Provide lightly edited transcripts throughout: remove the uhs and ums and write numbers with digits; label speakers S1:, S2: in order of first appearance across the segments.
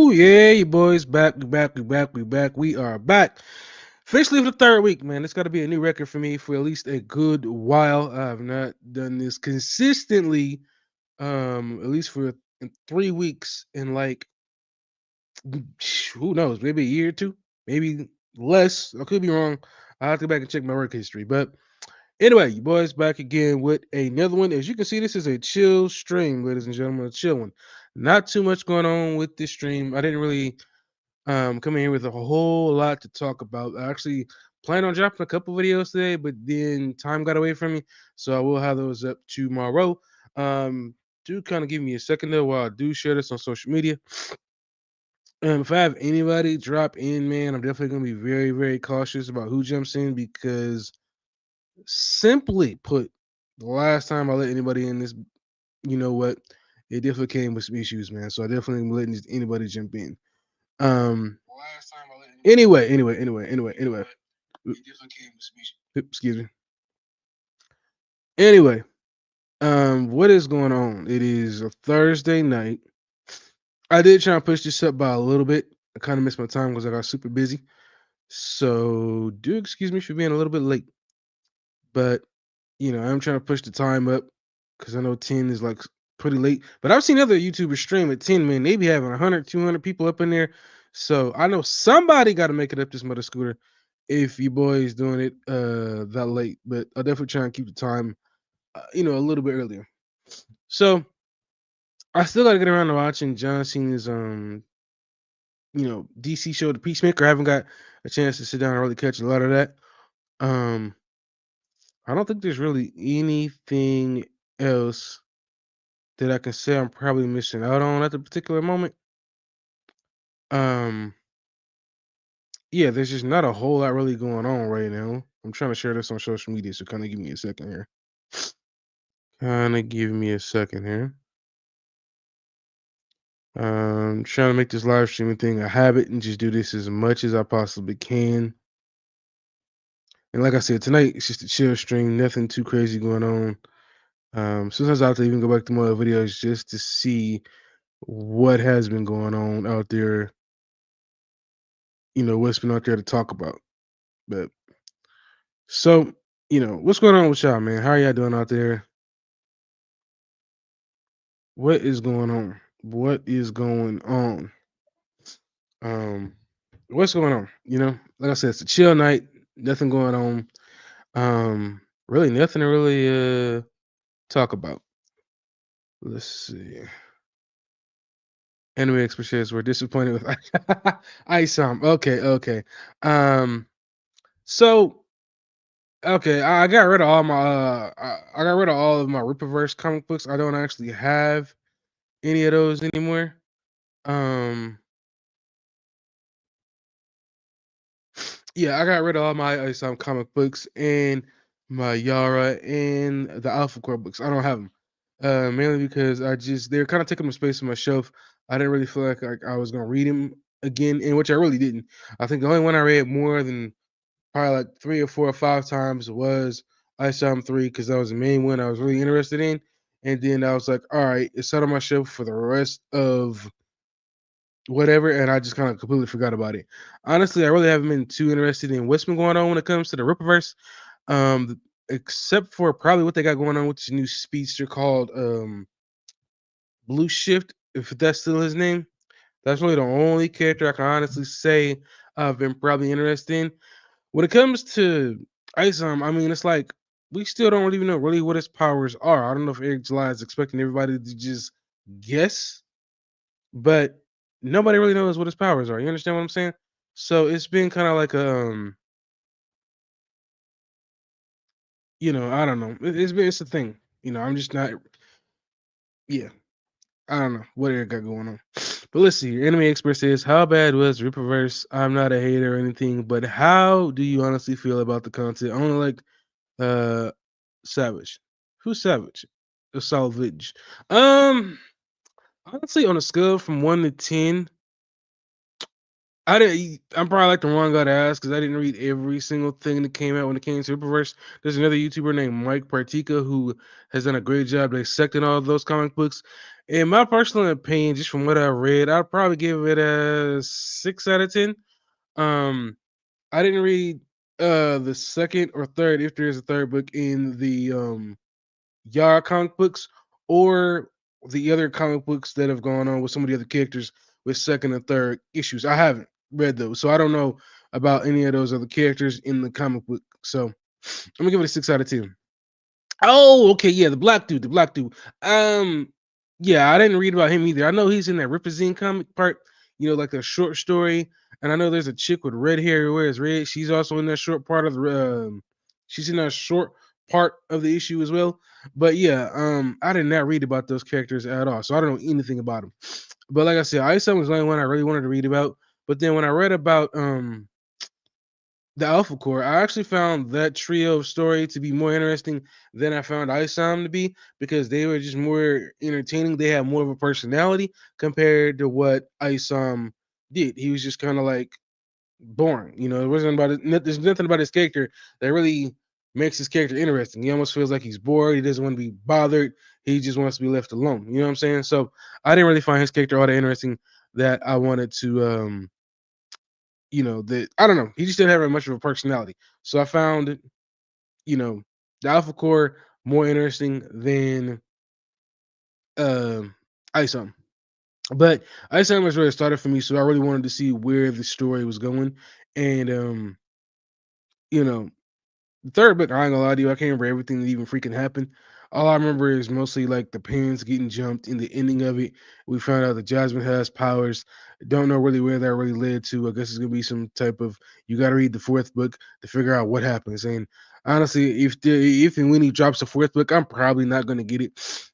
S1: Ooh, yeah, you boys back, we are back. Officially for the third week, man. It's got to be a new record for me for at least a good while. I have not done this consistently, at least for 3 weeks in like who knows, maybe a year or two, maybe less. I could be wrong. I'll have to go back and check my work history. But anyway, you boys back again with another one. As you can see, this is a chill stream, ladies and gentlemen, a chill one. Not too much going on with this stream. I didn't really coming here with a whole lot to talk about. I actually plan on dropping a couple videos today, but then time got away from me, so I will have those up tomorrow. Do kind of give me a second though while I do share this on social media. If I have anybody drop in, man, I'm definitely gonna be very, very cautious about who jumps in because simply put, the last time I let anybody in this, you know what, it definitely came with some issues, man. So I definitely am letting anybody jump in. Last time I let anyway. Excuse me. Anyway, what is going on? It is a Thursday night. I did try and push this up by a little bit. I kind of missed my time because I got super busy. So do excuse me for being a little bit late. But I'm trying to push the time up because I know 10 is like pretty late. But I've seen other YouTubers stream at 10, man. They be having 100, 200 people up in there. So I know somebody got to make it up this mother scooter if you boys doing it that late. But I'll definitely try and keep the time, a little bit earlier. So I still got to get around to watching John Cena's DC show, The Peacemaker. I haven't got a chance to sit down and really catch a lot of that. Um, I don't think there's really anything else that I can say I'm probably missing out on at the particular moment. Um, yeah, there's just not a whole lot really going on right now. I'm trying to share this on social media, so kind of give me a second here. Kind of give me a second here. Trying to make this live streaming thing a habit and just do this as much as I possibly can. And like I said, tonight it's just a chill stream, nothing too crazy going on. Sometimes I have to even go back to my other videos just to see what has been going on out there, what's been out there to talk about. But so, what's going on with y'all, man? How are y'all doing out there? What is going on? What is going on? Um, what's going on? Like I said, it's a chill night, nothing going on. Really nothing to really talk about. Let's see. Anime expert says we're disappointed with ISOM. Okay. Um, so okay, I got rid of all my I got rid of all of my Rippaverse comic books. I don't actually have any of those anymore. Um, yeah, I got rid of all my some comic books and my Yara and the Alpha Core books. I don't have them. Mainly because they're kind of taking up space on my shelf. I didn't really feel like I was gonna read them again, and which I really didn't. I think the only one I read more than probably like 3 or 4 or 5 times was Ice Arm 3 because that was the main one I was really interested in. And then I was like, all right, it's set on my shelf for the rest of whatever, and I just kind of completely forgot about it. Honestly, I really haven't been too interested in what's been going on when it comes to the Rippaverse, except for probably what they got going on with this new speedster called Blue Shift, if that's still his name. That's really the only character I can honestly say I've been probably interested in. When it comes to Ice Arm, I mean, it's like we still don't even know really what his powers are. I don't know if Eric July is expecting everybody to just guess, but nobody really knows what his powers are. You understand what I'm saying? So it's been kind of like I don't know. It's a thing. I'm just not. Yeah, I don't know what Eric got going on. But let's see. Anime Expert says, "How bad was Rippaverse? I'm not a hater or anything, but how do you honestly feel about the content? I only like uh Savage. Who's Savage? The Salvage. Um, honestly, on a scale from 1 to 10, I'm probably like the wrong guy to ask because I didn't read every single thing that came out when it came to Superverse. There's another YouTuber named Mike Partika who has done a great job dissecting all of those comic books, In my personal opinion, just from what I read, I'd probably give it a 6 out of 10. Um, I didn't read the second or third, if there's a third book in the Yara comic books, or the other comic books that have gone on with some of the other characters with second and third issues. I haven't read those, so I don't know about any of those other characters in the comic book. So I'm gonna give it a 6 out of 10. Oh, okay, yeah, the black dude, the black dude. Um, yeah, I didn't read about him either. I know he's in that Ripazine comic part, like a short story. And I know there's a chick with red hair who wears red. She's also in that short part of the. She's in that short part of the issue as well. But yeah, I did not read about those characters at all, so I don't know anything about them. But like I said, Ice Sun was the only one I really wanted to read about. But then when I read about the Alpha Core, I actually found that trio of story to be more interesting than I found Isom to be, because they were just more entertaining. They had more of a personality compared to what Isom did. He was just kind of like boring. It wasn't about it. There's nothing about his character that really makes his character interesting. He almost feels like he's bored. He doesn't want to be bothered. He just wants to be left alone. You know what I'm saying? So I didn't really find his character all that interesting that I wanted to that I don't know. He just didn't have very much of a personality. So I found, you know, the Alpha Core more interesting than um Isom. But Isom was really started for me, so I really wanted to see where the story was going. And you know, the third book, I ain't gonna lie to you, I can't remember everything that even freaking happened. All I remember is mostly like the parents getting jumped in the ending of it. We found out that Jasmine has powers. Don't know really where that really led to. I guess it's gonna be some type of, you gotta read the fourth book to figure out what happens. And honestly, if and when he drops the fourth book, I'm probably not gonna get it.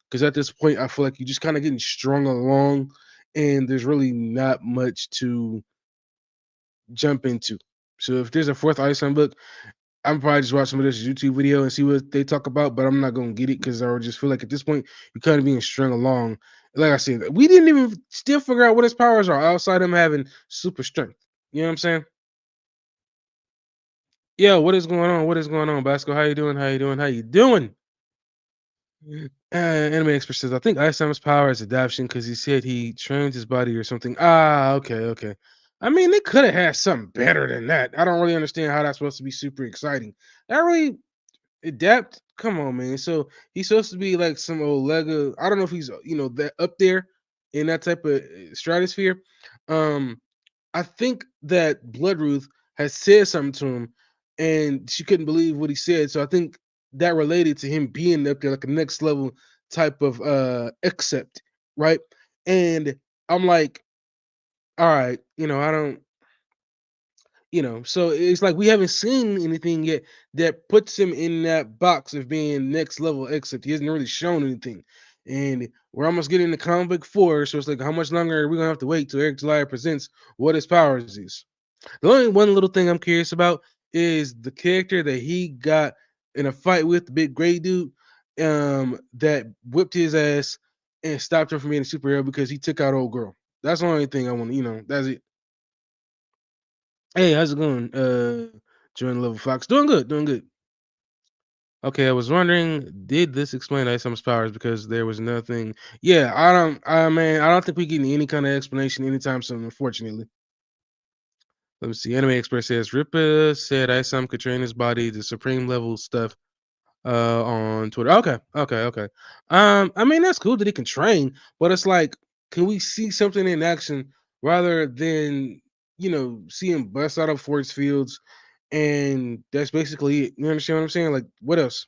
S1: Because at this point I feel like you're just kind of getting strung along, and there's really not much to jump into. So if there's a fourth Iceland book, I'm probably just watch some of this YouTube video and see what they talk about, but I'm not gonna get it because I would just feel like at this point you're kind of being strung along. Like I said, we didn't even still figure out what his powers are outside him having super strength. You know what I'm saying? Yeah, what is going on? What is going on, Basco? How you doing? How you doing? How you doing? Anime Express says, I think Ice Samus power is adaptation because he said he trained his body or something. Ah, okay, okay. I mean, they could have had something better than that. I don't really understand how that's supposed to be super exciting. That really adapt. Come on, man. So he's supposed to be like some old Lego. I don't know if he's that up there in that type of stratosphere. Um, I think that Bloodruth has said something to him, and she couldn't believe what he said. So I think that related to him being up there, like a next level type of accept, right? And I'm like, all right, I don't. So it's like we haven't seen anything yet that puts him in that box of being next level, except he hasn't really shown anything. And we're almost getting to comic book 4, so it's like, how much longer are we gonna have to wait till Eric Zelaya presents what his powers is? The only one little thing I'm curious about is the character that he got in a fight with, the big gray dude, that whipped his ass and stopped him from being a superhero because he took out old girl. That's the only thing I want to, that's it. Hey, how's it going? Join Level Fox. Doing good, doing good. Okay, I was wondering, did this explain Isome's powers? Because there was nothing. Yeah, I don't think we get any kind of explanation anytime soon, unfortunately. Let me see. Anime Express says Rippa said Isam could train his body to supreme level stuff on Twitter. Okay, okay, okay. I mean that's cool that he can train, but it's like, can we see something in action rather than see him bust out of force fields, and that's basically it. You understand what I'm saying? Like, what else?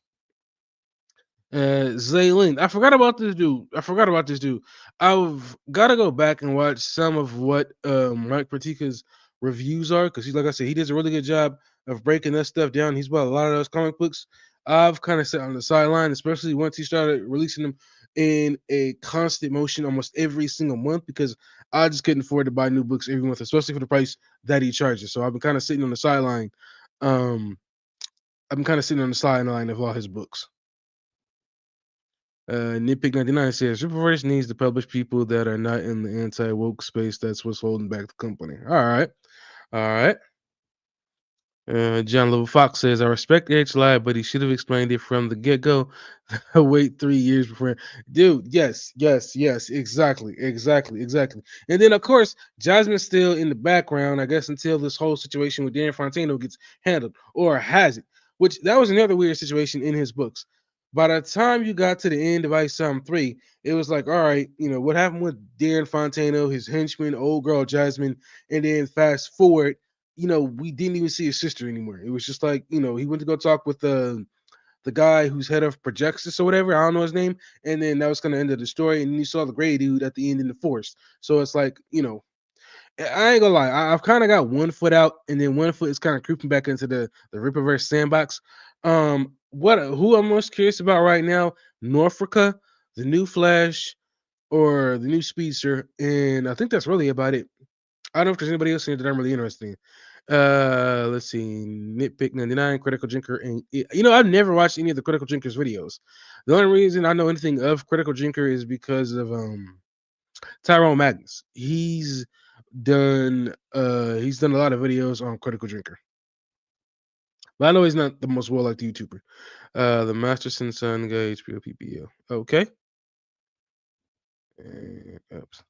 S1: Zaylin. I forgot about this dude. I forgot about this dude. I've got to go back and watch some of what Mike Partika's reviews are, because he's, like I said, he does a really good job of breaking that stuff down. He's bought a lot of those comic books. I've kind of sat on the sideline, especially once he started releasing them in a constant motion almost every single month, because I just couldn't afford to buy new books every month, especially for the price that he charges. So I've been kind of sitting on the sideline. Um, I've been kind of sitting on the sideline of all his books. Nitpick 99 says Superverse needs to publish people that are not in the anti woke space. That's what's holding back the company. All right. All right. John Level Fox says, I respect Edge Live, but he should have explained it from the get go. Wait 3 years before, dude. Yes, yes, yes. Exactly, exactly, exactly. And then of course, Jasmine's still in the background, I guess, until this whole situation with Dan Fontano gets handled or has it. Which that was another weird situation in his books. By the time you got to the end of Ice Psalm 3, it was like, all right, what happened with Darren Fontano, his henchman, old girl Jasmine, and then fast forward, we didn't even see his sister anymore. It was just like, he went to go talk with the guy who's head of Projexis or whatever. I don't know his name. And then that was kind of end of the story. And you saw the gray dude at the end in the forest. So it's like, I ain't gonna lie. I've kind of got one foot out, and then one foot is kind of creeping back into the Rippaverse sandbox. Who I'm most curious about right now? Norfolka, the new Flash, or the new Speedster, and I think that's really about it. I don't know if there's anybody else in here that I'm really interested in. Let's see, Nitpick 99, Critical Drinker, and I've never watched any of the Critical Drinkers videos. The only reason I know anything of Critical Drinker is because of Tyrone Magnus. He's done a lot of videos on Critical Drinker, but I know he's not the most well liked YouTuber. The Masterson Son guy, HBO PPO. Okay. Oops.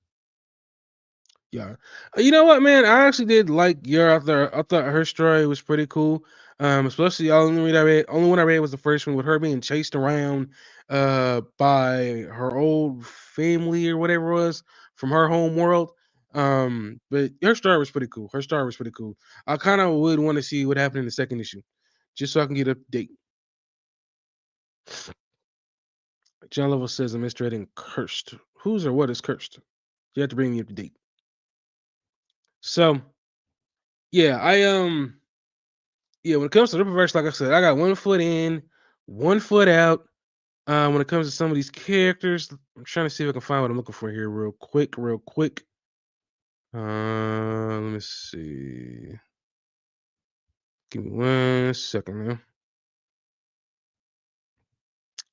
S1: Yeah. You know what, man? I actually did like your author. I thought her story was pretty cool. Especially the only one I read was the first one with her being chased around by her old family or whatever it was from her home world. But her story was pretty cool. Her story was pretty cool. I kind of would want to see what happened in the second issue, just so I can get up to date. John Level says I'm interested in Cursed. Who's or what is Cursed? You have to bring me up to date. So yeah, when it comes to Rippaverse, like I said, I got one foot in, one foot out. When it comes to some of these characters, I'm trying to see if I can find what I'm looking for here, real quick, real quick. Let me see. Give me 1 second, man.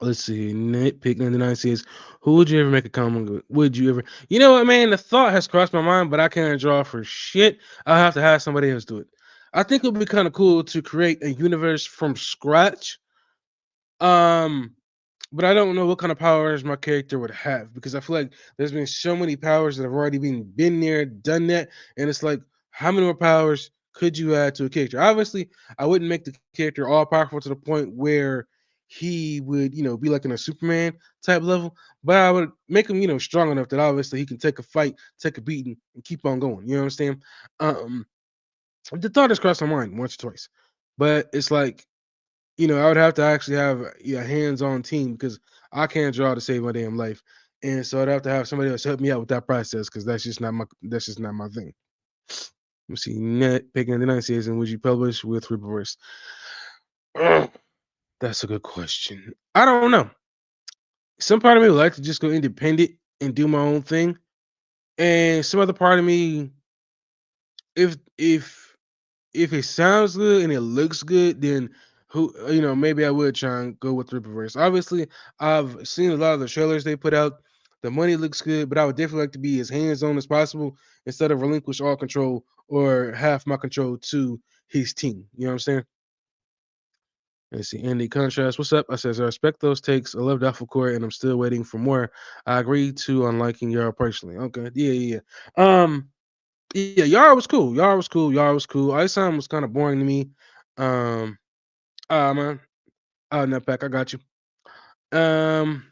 S1: Let's see. Nitpick 99 says, "Who would you ever make a comic with? Would you ever?" You know what, man? The thought has crossed my mind, but I can't draw for shit. I'll have to have somebody else do it. I think it would be kind of cool to create a universe from scratch. Um, but I don't know what kind of powers my character would have because I feel like there's been so many powers that have already been there, done that, and it's like how many more powers could you add to a character? Obviously, I wouldn't make the character all powerful to the point where he would, be like in a Superman type level, but I would make him, strong enough that obviously he can take a fight, take a beating, and keep on going. You know what I'm saying? Um, the thought has crossed my mind once or twice, but it's like I would have to actually have a hands-on team because I can't draw to save my damn life, and so I'd have to have somebody else help me out with that process because that's just not my thing. Let me see. Net picking the ninth season. Would you publish with Reverse? Ugh, that's a good question. I don't know. Some part of me would like to just go independent and do my own thing, and some other part of me, if it sounds good and it looks good, then maybe I would try and go with Rippaverse. Obviously, I've seen a lot of the trailers they put out. The money looks good, but I would definitely like to be as hands-on as possible instead of relinquish all control or half my control to his team. You know what I'm saying? Let's see. Andy Contrast, what's up? I says, I respect those takes. I love Core and I'm still waiting for more. I agree to on liking Yara personally. Okay. Yeah, yeah, yeah. Yeah, Yara was cool. Yara was cool. Yara was cool. Isom was kind of boring to me. Um, man. Nutpack, I got you. Um,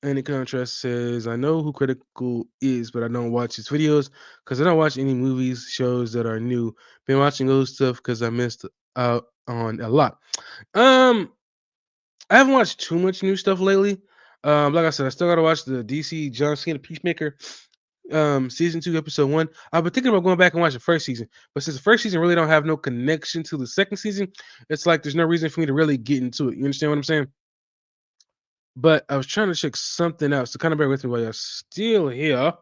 S1: Any contrast says, I know who Critical is, but I don't watch his videos because I don't watch any movies, shows that are new. Been watching old stuff because I missed out on a lot. Um, I haven't watched too much new stuff lately. Like I said, I still gotta watch the DC John Cena Peacemaker season 2 episode 1. I've been thinking about going back and watch the first season, but since the first season really don't have no connection to the second season, it's like there's no reason for me to really get into it. You understand what I'm saying? But I was trying to check something else, so kind of bear with me while you're still here.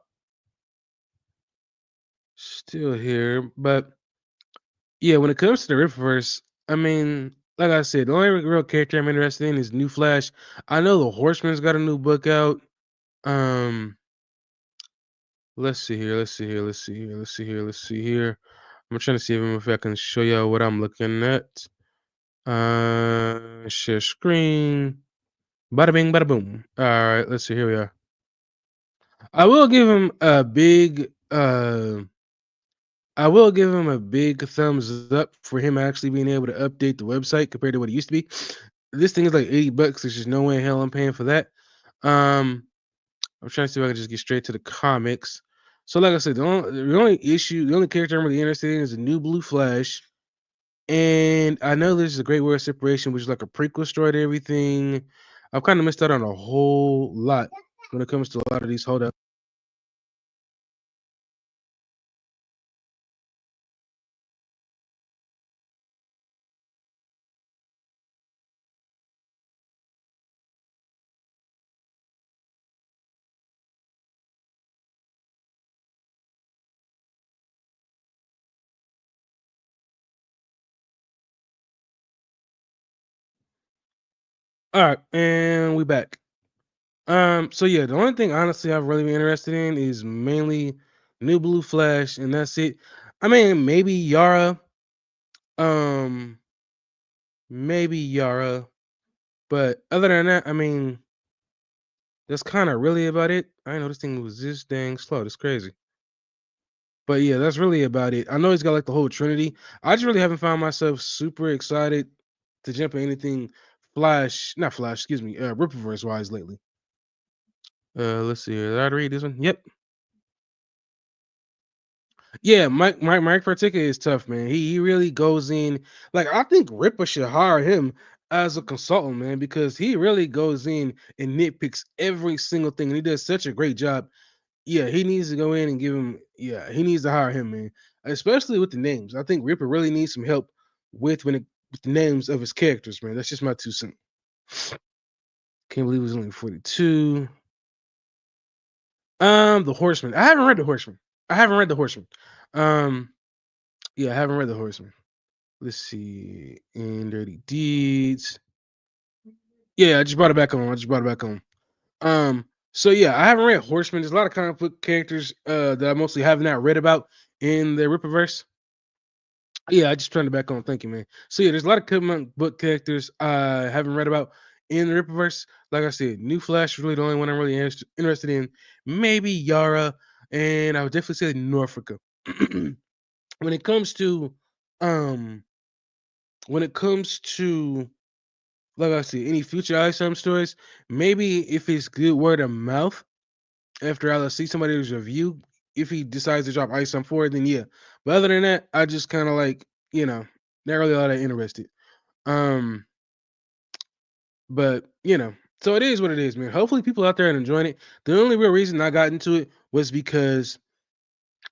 S1: Still here. But yeah, when it comes to the Riververse, I mean, like I said, the only real character I'm interested in is New Flash. I know the Horseman's got a new book out. Um, let's see here, let's see here, let's see here, let's see here, let's see here. I'm trying to see if I can show y'all what I'm looking at. Share screen. Bada bing, bada boom. All right, let's see. Here we are. I will give him a big. I will give him a big thumbs up for him actually being able to update the website compared to what it used to be. This thing is like $80. There's just no way in hell I'm paying for that. Um, I'm trying to see if I can just get straight to the comics. So, like I said, the only character I'm really interested in is the new Blue Flash. And I know there's a Great War of Separation, which is like a prequel story to everything. I've kind of missed out on a whole lot when it comes to a lot of these. Hold up. All right, and we back. So yeah, the only thing honestly I've really been interested in is mainly New Blue Flash, and that's it. I mean, um, maybe Yara, but other than that, I mean, that's kind of really about it. I didn't know this thing was this dang slow. That's crazy. But yeah, that's really about it. I know he's got like the whole Trinity. I just really haven't found myself super excited to jump in anything Flash, not Flash, excuse me, Ripperverse wise lately. Let's see. Did I read this one? Yep. Yeah, Mike Partika is tough, man. He really goes in. Like I think Ripper should hire him as a consultant, man, because he really goes in and nitpicks every single thing, and he does such a great job. Yeah, he needs to go in and give him. Yeah, he needs to hire him, man. Especially with the names. I think Ripper really needs some help with the names of his characters, man. That's just my 2 cents. Can't believe it was only 42. The Horseman. I haven't read the Horseman. I haven't read the Horseman. Um, yeah, I haven't read the Horseman. Let's see. In Dirty Deeds. Yeah, I just brought it back on. I just brought it back on. So yeah, I haven't read Horseman. There's a lot of comic book characters that I mostly have not read about in the Ripperverse. Yeah, I just turned it back on. Thank you, man. So yeah, there's a lot of comic book characters I haven't read about in the Ripperverse. Like I said, New Flash is really the only one I'm really interested in. Maybe Yara, and I would definitely say Norfolk. when it comes to um when it comes to like I said, any future ISM stories, maybe if it's good word of mouth after I see somebody's review, if he decides to drop ISM 4, then yeah. But other than that, I just kind of like, not really all that interested. Um, but so it is what it is, man. Hopefully people out there are enjoying it. The only real reason I got into it was because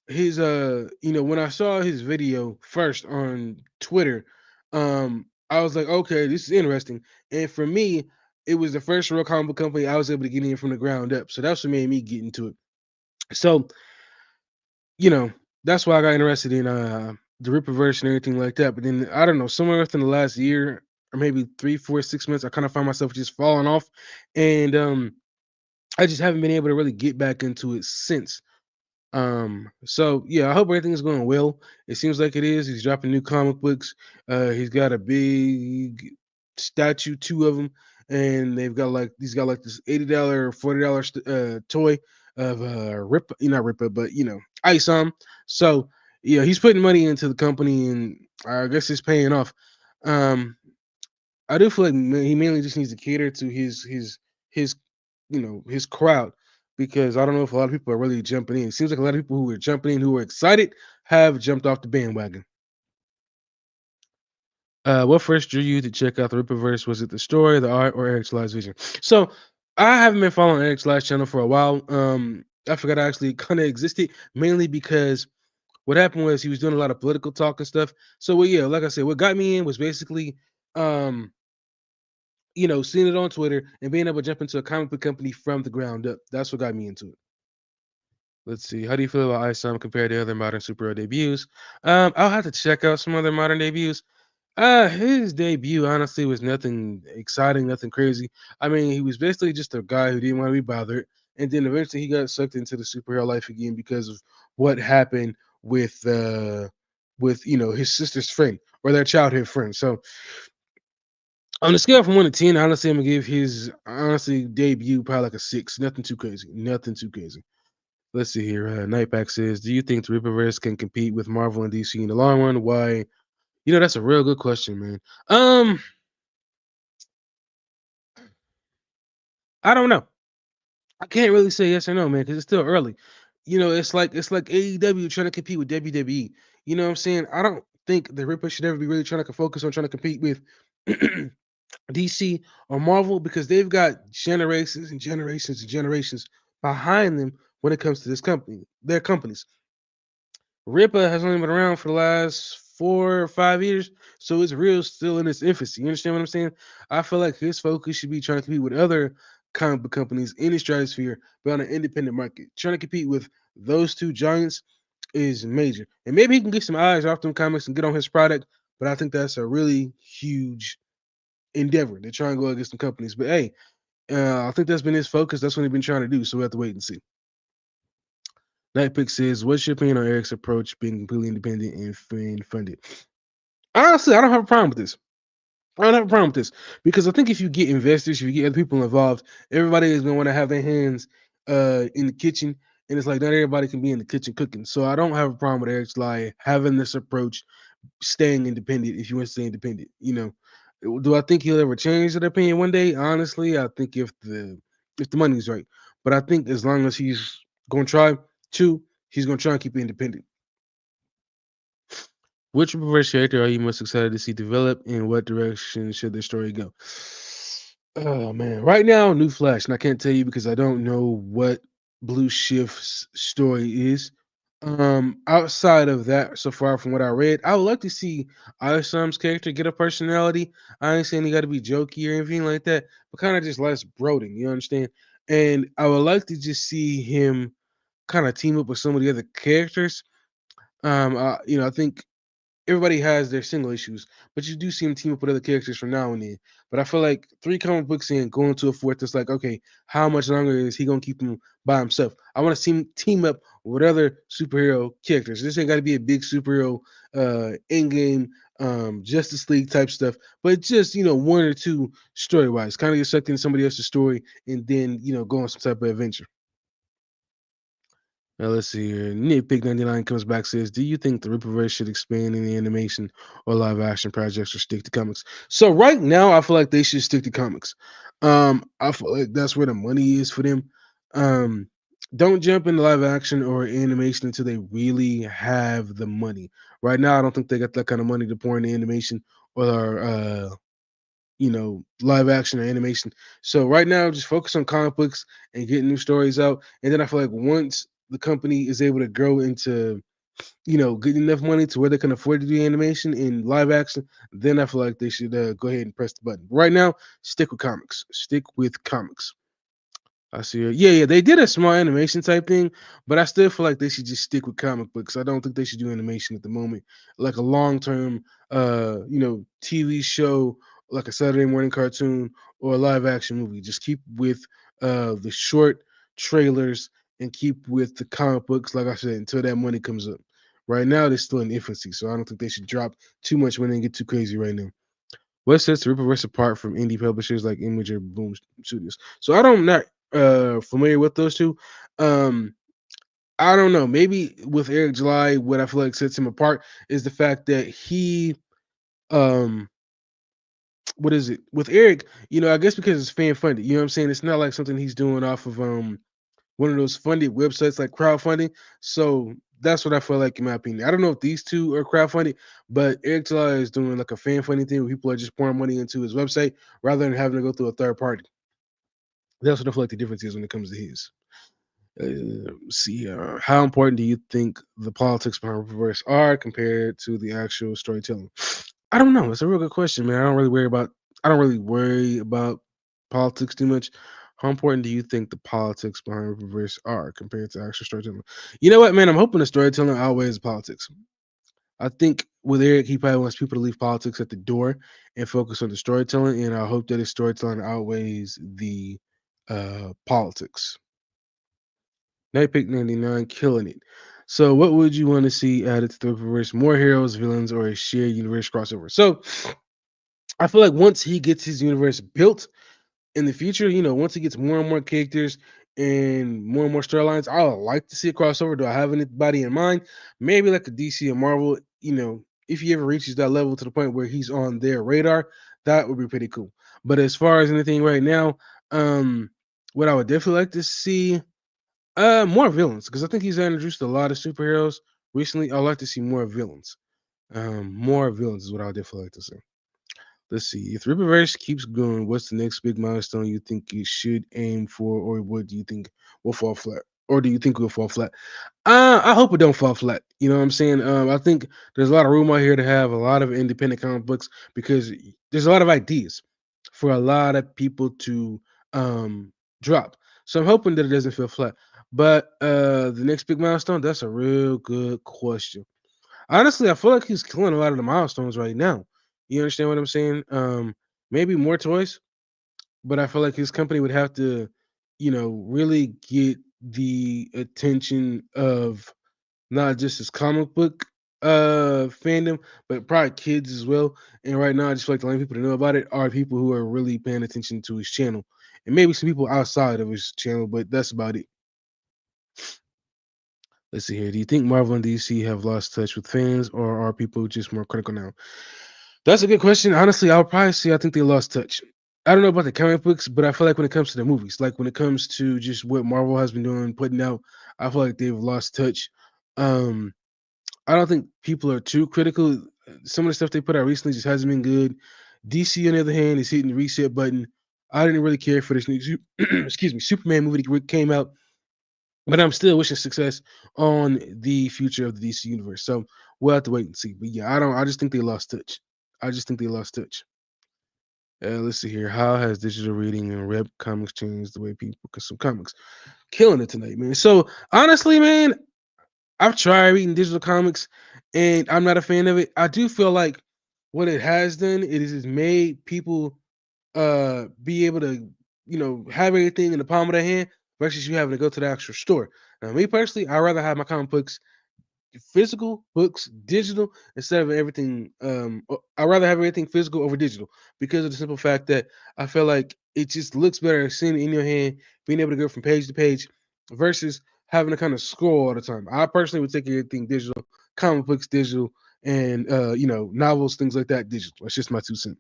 S1: his when I saw his video first on Twitter, I was like, okay, this is interesting. And for me, it was the first real comic book company I was able to get in from the ground up. So that's what made me get into it. So, you know, that's why I got interested in the Ripperverse and everything like that. But then I don't know, somewhere within the last year or maybe 3, 4, 6 months, I kind of found myself just falling off. And I just haven't been able to really get back into it since. So yeah, I hope everything is going well. It seems like it is. He's dropping new comic books. He's got a big statue, two of them, and he's got like this $80, $40 toy of Ripper, not Ripper, but Ice on. So yeah, he's putting money into the company, and I guess it's paying off. Um, I do feel like he mainly just needs to cater to his his crowd because I don't know if a lot of people are really jumping in. It seems like a lot of people who are jumping in who are excited have jumped off the bandwagon. What first drew you to check out the Rippaverse? Was it the story, the art, or Eric's Last vision? So I haven't been following Eric's Last channel for a while. I forgot I actually kind of existed mainly because what happened was he was doing a lot of political talk and stuff. So well, yeah, like I said, what got me in was basically um seeing it on Twitter and being able to jump into a comic book company from the ground up. That's what got me into it. Let's see. How do you feel about Isom compared to other modern superhero debuts? I'll have to check out some other modern debuts. His debut honestly was nothing exciting, nothing crazy. I mean, he was basically just a guy who didn't want to be bothered, and then eventually he got sucked into the superhero life again because of what happened with his sister's friend or their childhood friend. So On a scale from 1 to 10, honestly, I'm gonna give his honestly debut probably like a 6. Nothing too crazy. Nothing too crazy. Let's see here. Nightback says, "Do you think the Rippaverse can compete with Marvel and DC in the long run? Why?" That's a real good question, man. Um, I don't know. I can't really say yes or no, man, because it's still early. It's like AEW trying to compete with WWE. You know what I'm saying? I don't think the Ripper should ever be really trying to focus on trying to compete with DC or Marvel because they've got generations and generations and generations behind them when it comes to this company, their companies. Ripper has only been around for the last 4 or 5 years, so it's real still in its infancy. You understand what I'm saying? I feel like his focus should be trying to compete with other comic book companies in the stratosphere, but on an independent market. Trying to compete with those two giants is major. And maybe he can get some eyes off them comics and get on his product, but I think that's a really huge endeavor to try and go against some companies. But hey, I think that's been his focus. That's what he's been trying to do. So we have to wait and see. Nightpick says, "What's your opinion on Eric's approach being completely independent and fan funded?" Honestly, I don't have a problem with this. I don't have a problem with this because I think if you get investors, if you get other people involved, everybody is going to want to have their hands in the kitchen, and it's like not everybody can be in the kitchen cooking. So I don't have a problem with Eric's like having this approach, staying independent. If you want to stay independent, do I think he'll ever change that opinion one day? Honestly, I think if the money's right, but I think as long as he's going to try to, he's going to try and keep it independent. Which reverse character are you most excited to see develop, and what direction should the story go? Oh man, right now, New Flash, and I can't tell you because I don't know what Blue Shift's story is. Outside of that, so far from what I read, I would like to see Isam's character get a personality. I ain't saying he got to be jokey or anything like that, but kind of just less brooding. You understand? And I would like to just see him kind of team up with some of the other characters. I think everybody has their single issues, but you do see him team up with other characters from now and then. But I feel like three comic books in, going to a fourth, it's like, okay, how much longer is he gonna keep him by himself? I want to see him team up with other superhero characters. This ain't got to be a big superhero in game Justice League type stuff, but just one or two story wise, kind of get sucked into somebody else's story, and then go on some type of adventure. Now let's see here. Nitpick 99 comes back says, "Do you think the Rippaverse should expand in the animation or live action projects or stick to comics?" So right now, I feel like they should stick to comics. I feel like that's where the money is for them. Um, don't jump into live action or animation until they really have the money. Right now, I don't think they got that kind of money to pour into animation or live action or animation. So right now, just focus on comic books and getting new stories out. And then I feel like once the company is able to grow into, getting enough money to where they can afford to do animation in live action, then I feel like they should go ahead and press the button. Right now, stick with comics. Stick with comics. I see it. Yeah, yeah, they did a small animation type thing, but I still feel like they should just stick with comic books. I don't think they should do animation at the moment, like a long term, TV show, like a Saturday morning cartoon or a live action movie. Just keep with the short trailers and keep with the comic books, like I said, until that money comes up. Right now, they're still in infancy, so I don't think they should drop too much when they get too crazy right now. What sets Rippaverse apart from indie publishers like Image or Boom Studios? So I don't not familiar with those two. Um, I don't know. Maybe with Eric July, what I feel like sets him apart is the fact that he um what is it with Eric? I guess because it's fan funded. You know what I'm saying? It's not like something he's doing off of one of those funded websites like crowdfunding. So that's what I feel like in my opinion. I don't know if these two are crowdfunded, but Eric July is doing like a fan funding thing where people are just pouring money into his website rather than having to go through a third party. That's what I feel like the difference is when it comes to his. See, how important do you think the politics behind reverse are compared to the actual storytelling? I don't know. It's a real good question, man. I don't really worry about politics too much. How important do you think the politics behind reverse are compared to actual storytelling? You know what, man? I'm hoping the storytelling outweighs the politics. I think with Eric, he probably wants people to leave politics at the door and focus on the storytelling, and I hope that his storytelling outweighs the politics. Nightpick 99 killing it. So, what would you want to see added to the universe? More heroes, villains, or a shared universe crossover? So, I feel like once he gets his universe built in the future, once he gets more and more characters and more storylines, I would like to see a crossover. Do I have anybody in mind? Maybe like a DC or Marvel. If he ever reaches that level to the point where he's on their radar, that would be pretty cool. But as far as anything right now, um, what I would definitely like to see, more villains because I think he's introduced a lot of superheroes recently. I'd like to see more villains. More villains is what I would definitely like to see. Let's see. If Rippaverse keeps going, what's the next big milestone you think you should aim for, or what do you think will fall flat? Or do you think will fall flat? I hope it don't fall flat. You know what I'm saying? I think there's a lot of room out here to have a lot of independent comic books because there's a lot of ideas for a lot of people to drop. So I'm hoping that it doesn't feel flat. But the next big milestone, that's a real good question. Honestly, I feel like he's killing a lot of the milestones right now. You understand what I'm saying? Maybe more toys, but I feel like his company would have to, really get the attention of not just his comic book fandom, but probably kids as well. And right now, I just feel like the only people to know about it are people who are really paying attention to his channel, and maybe some people outside of his channel. But that's about it. Let's see here. Do you think Marvel and DC have lost touch with fans, or are people just more critical now? That's a good question. Honestly, I'll probably say I think they lost touch. I don't know about the comic books, but I feel like when it comes to the movies, like when it comes to just what Marvel has been doing, putting out, I feel like they've lost touch. Um, I don't think people are too critical. Some of the stuff they put out recently just hasn't been good. DC, on the other hand, is hitting the reset button. I didn't really care for this new, excuse me, Superman movie that came out, but I'm still wishing success on the future of the DC universe. So we'll have to wait and see. But yeah, I don't. I just think they lost touch. I just think they lost touch. Let's see here. How has digital reading and web comics changed the way people consume comics? Killing it tonight, man. So honestly, man, I've tried reading digital comics, and I'm not a fan of it. I do feel like what it has done, it has made people be able to, have everything in the palm of their hand versus you having to go to the actual store. Now, me personally, I'd rather have my comic books physical books digital instead of everything. I'd rather have everything physical over digital because of the simple fact that I feel like it just looks better seeing it in your hand, being able to go from page to page versus having to kind of scroll all the time. I personally would take everything digital, comic books digital, and novels, things like that digital. That's just my 2 cents.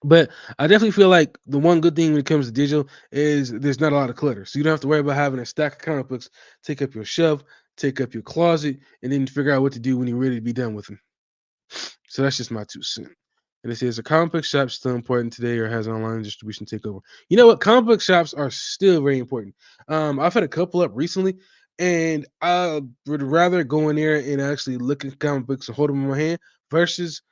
S1: But I definitely feel like the one good thing when it comes to digital is there's not a lot of clutter. So you don't have to worry about having a stack of comic books take up your shelf, take up your closet, and then figure out what to do when you're ready to be done with them. So that's just my 2 cents. And it says, "Are comic book shops still important today, or has online distribution take over?" You know what? Comic book shops are still very important. I've had a couple up recently, and I would rather go in there and actually look at comic books and hold them in my hand versus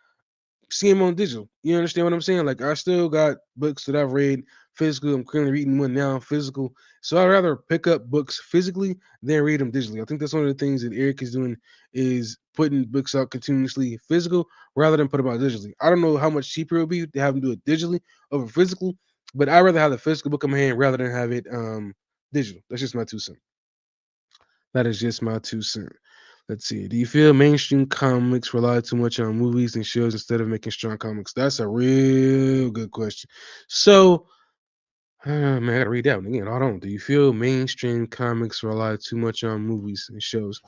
S1: see them on digital. You understand what I'm saying? Like I still got books that I've read physical. I'm currently reading one now physical. So I'd rather pick up books physically than read them digitally. I think that's one of the things that Eric is doing is putting books out continuously physical rather than put them out digitally. I don't know how much cheaper it would be to have them do it digitally over physical, but I'd rather have the physical book in my hand rather than have it digital. That's just my 2 cents. That is just my 2 cents. Let's see. Do you feel mainstream comics rely too much on movies and shows instead of making strong comics? That's a real good question. So, man, I gotta read that one again. Hold on. Do you feel mainstream comics rely too much on movies and shows?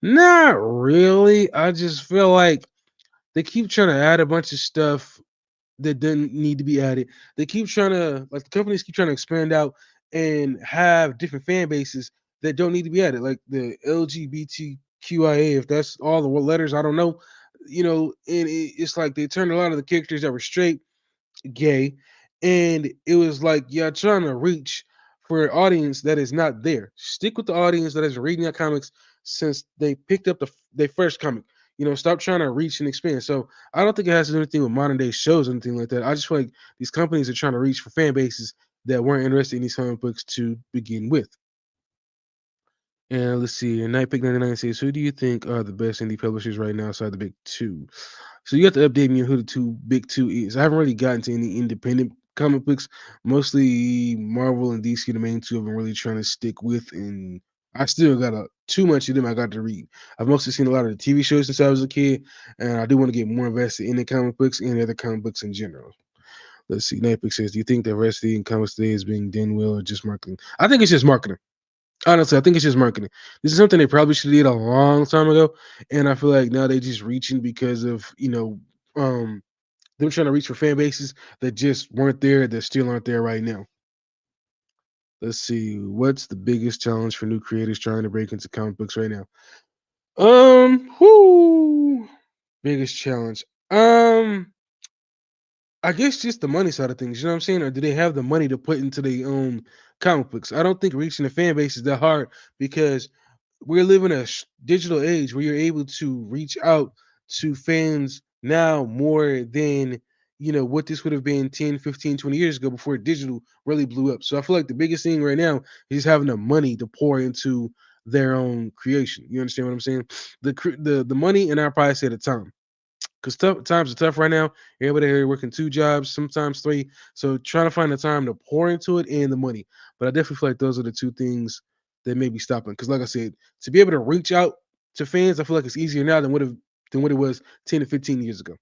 S1: Not really. I just feel like they keep trying to add a bunch of stuff that didn't need to be added. They keep trying to like the companies keep trying to expand out and have different fan bases that don't need to be added, like the LGBTQIA. If that's all the letters, I don't know. And it's like they turned a lot of the characters that were straight gay, and it was like you're trying to reach for an audience that is not there. Stick with the audience that is reading your comics since they picked up their first comic. Stop trying to reach and expand. So I don't think it has to do anything with modern day shows or anything like that. I just feel like these companies are trying to reach for fan bases that weren't interested in these comic books to begin with. And let's see. And Night Pick 99 says, "Who do you think are the best indie publishers right now outside the big two?" So you have to update me on who the two big two is. I haven't really gotten to any independent comic books. Mostly Marvel and DC, the main two I've been really trying to stick with, and I still got too much of them I got to read. I've mostly seen a lot of the TV shows since I was a kid, and I do want to get more invested in the comic books and other comic books in general. Let's see. Nightpick says, "Do you think the rest of the comics today is being done well or just marketing?" I think it's just marketing. Honestly, I think it's just marketing. This is something they probably should have did a long time ago, and I feel like now they just reaching because of them trying to reach for fan bases that just weren't there, that still aren't there right now. Let's see. What's the biggest challenge for new creators trying to break into comic books right now? Whoo, biggest challenge. I guess just the money side of things. You know what I'm saying? Or do they have the money to put into their own comic books? I don't think reaching the fan base is that hard because we're living a digital age where you're able to reach out to fans now more than what this would have been 10, 15, 20 years ago before digital really blew up. So I feel like the biggest thing right now is having the money to pour into their own creation. You understand what I'm saying? The money and our price at a time, because times are tough right now. Everybody here working two jobs, sometimes three. So trying to find the time to pour into it and the money. But I definitely feel like those are the two things that may be stopping. Because like I said, to be able to reach out to fans, I feel like it's easier now than what it was 10 to 15 years ago.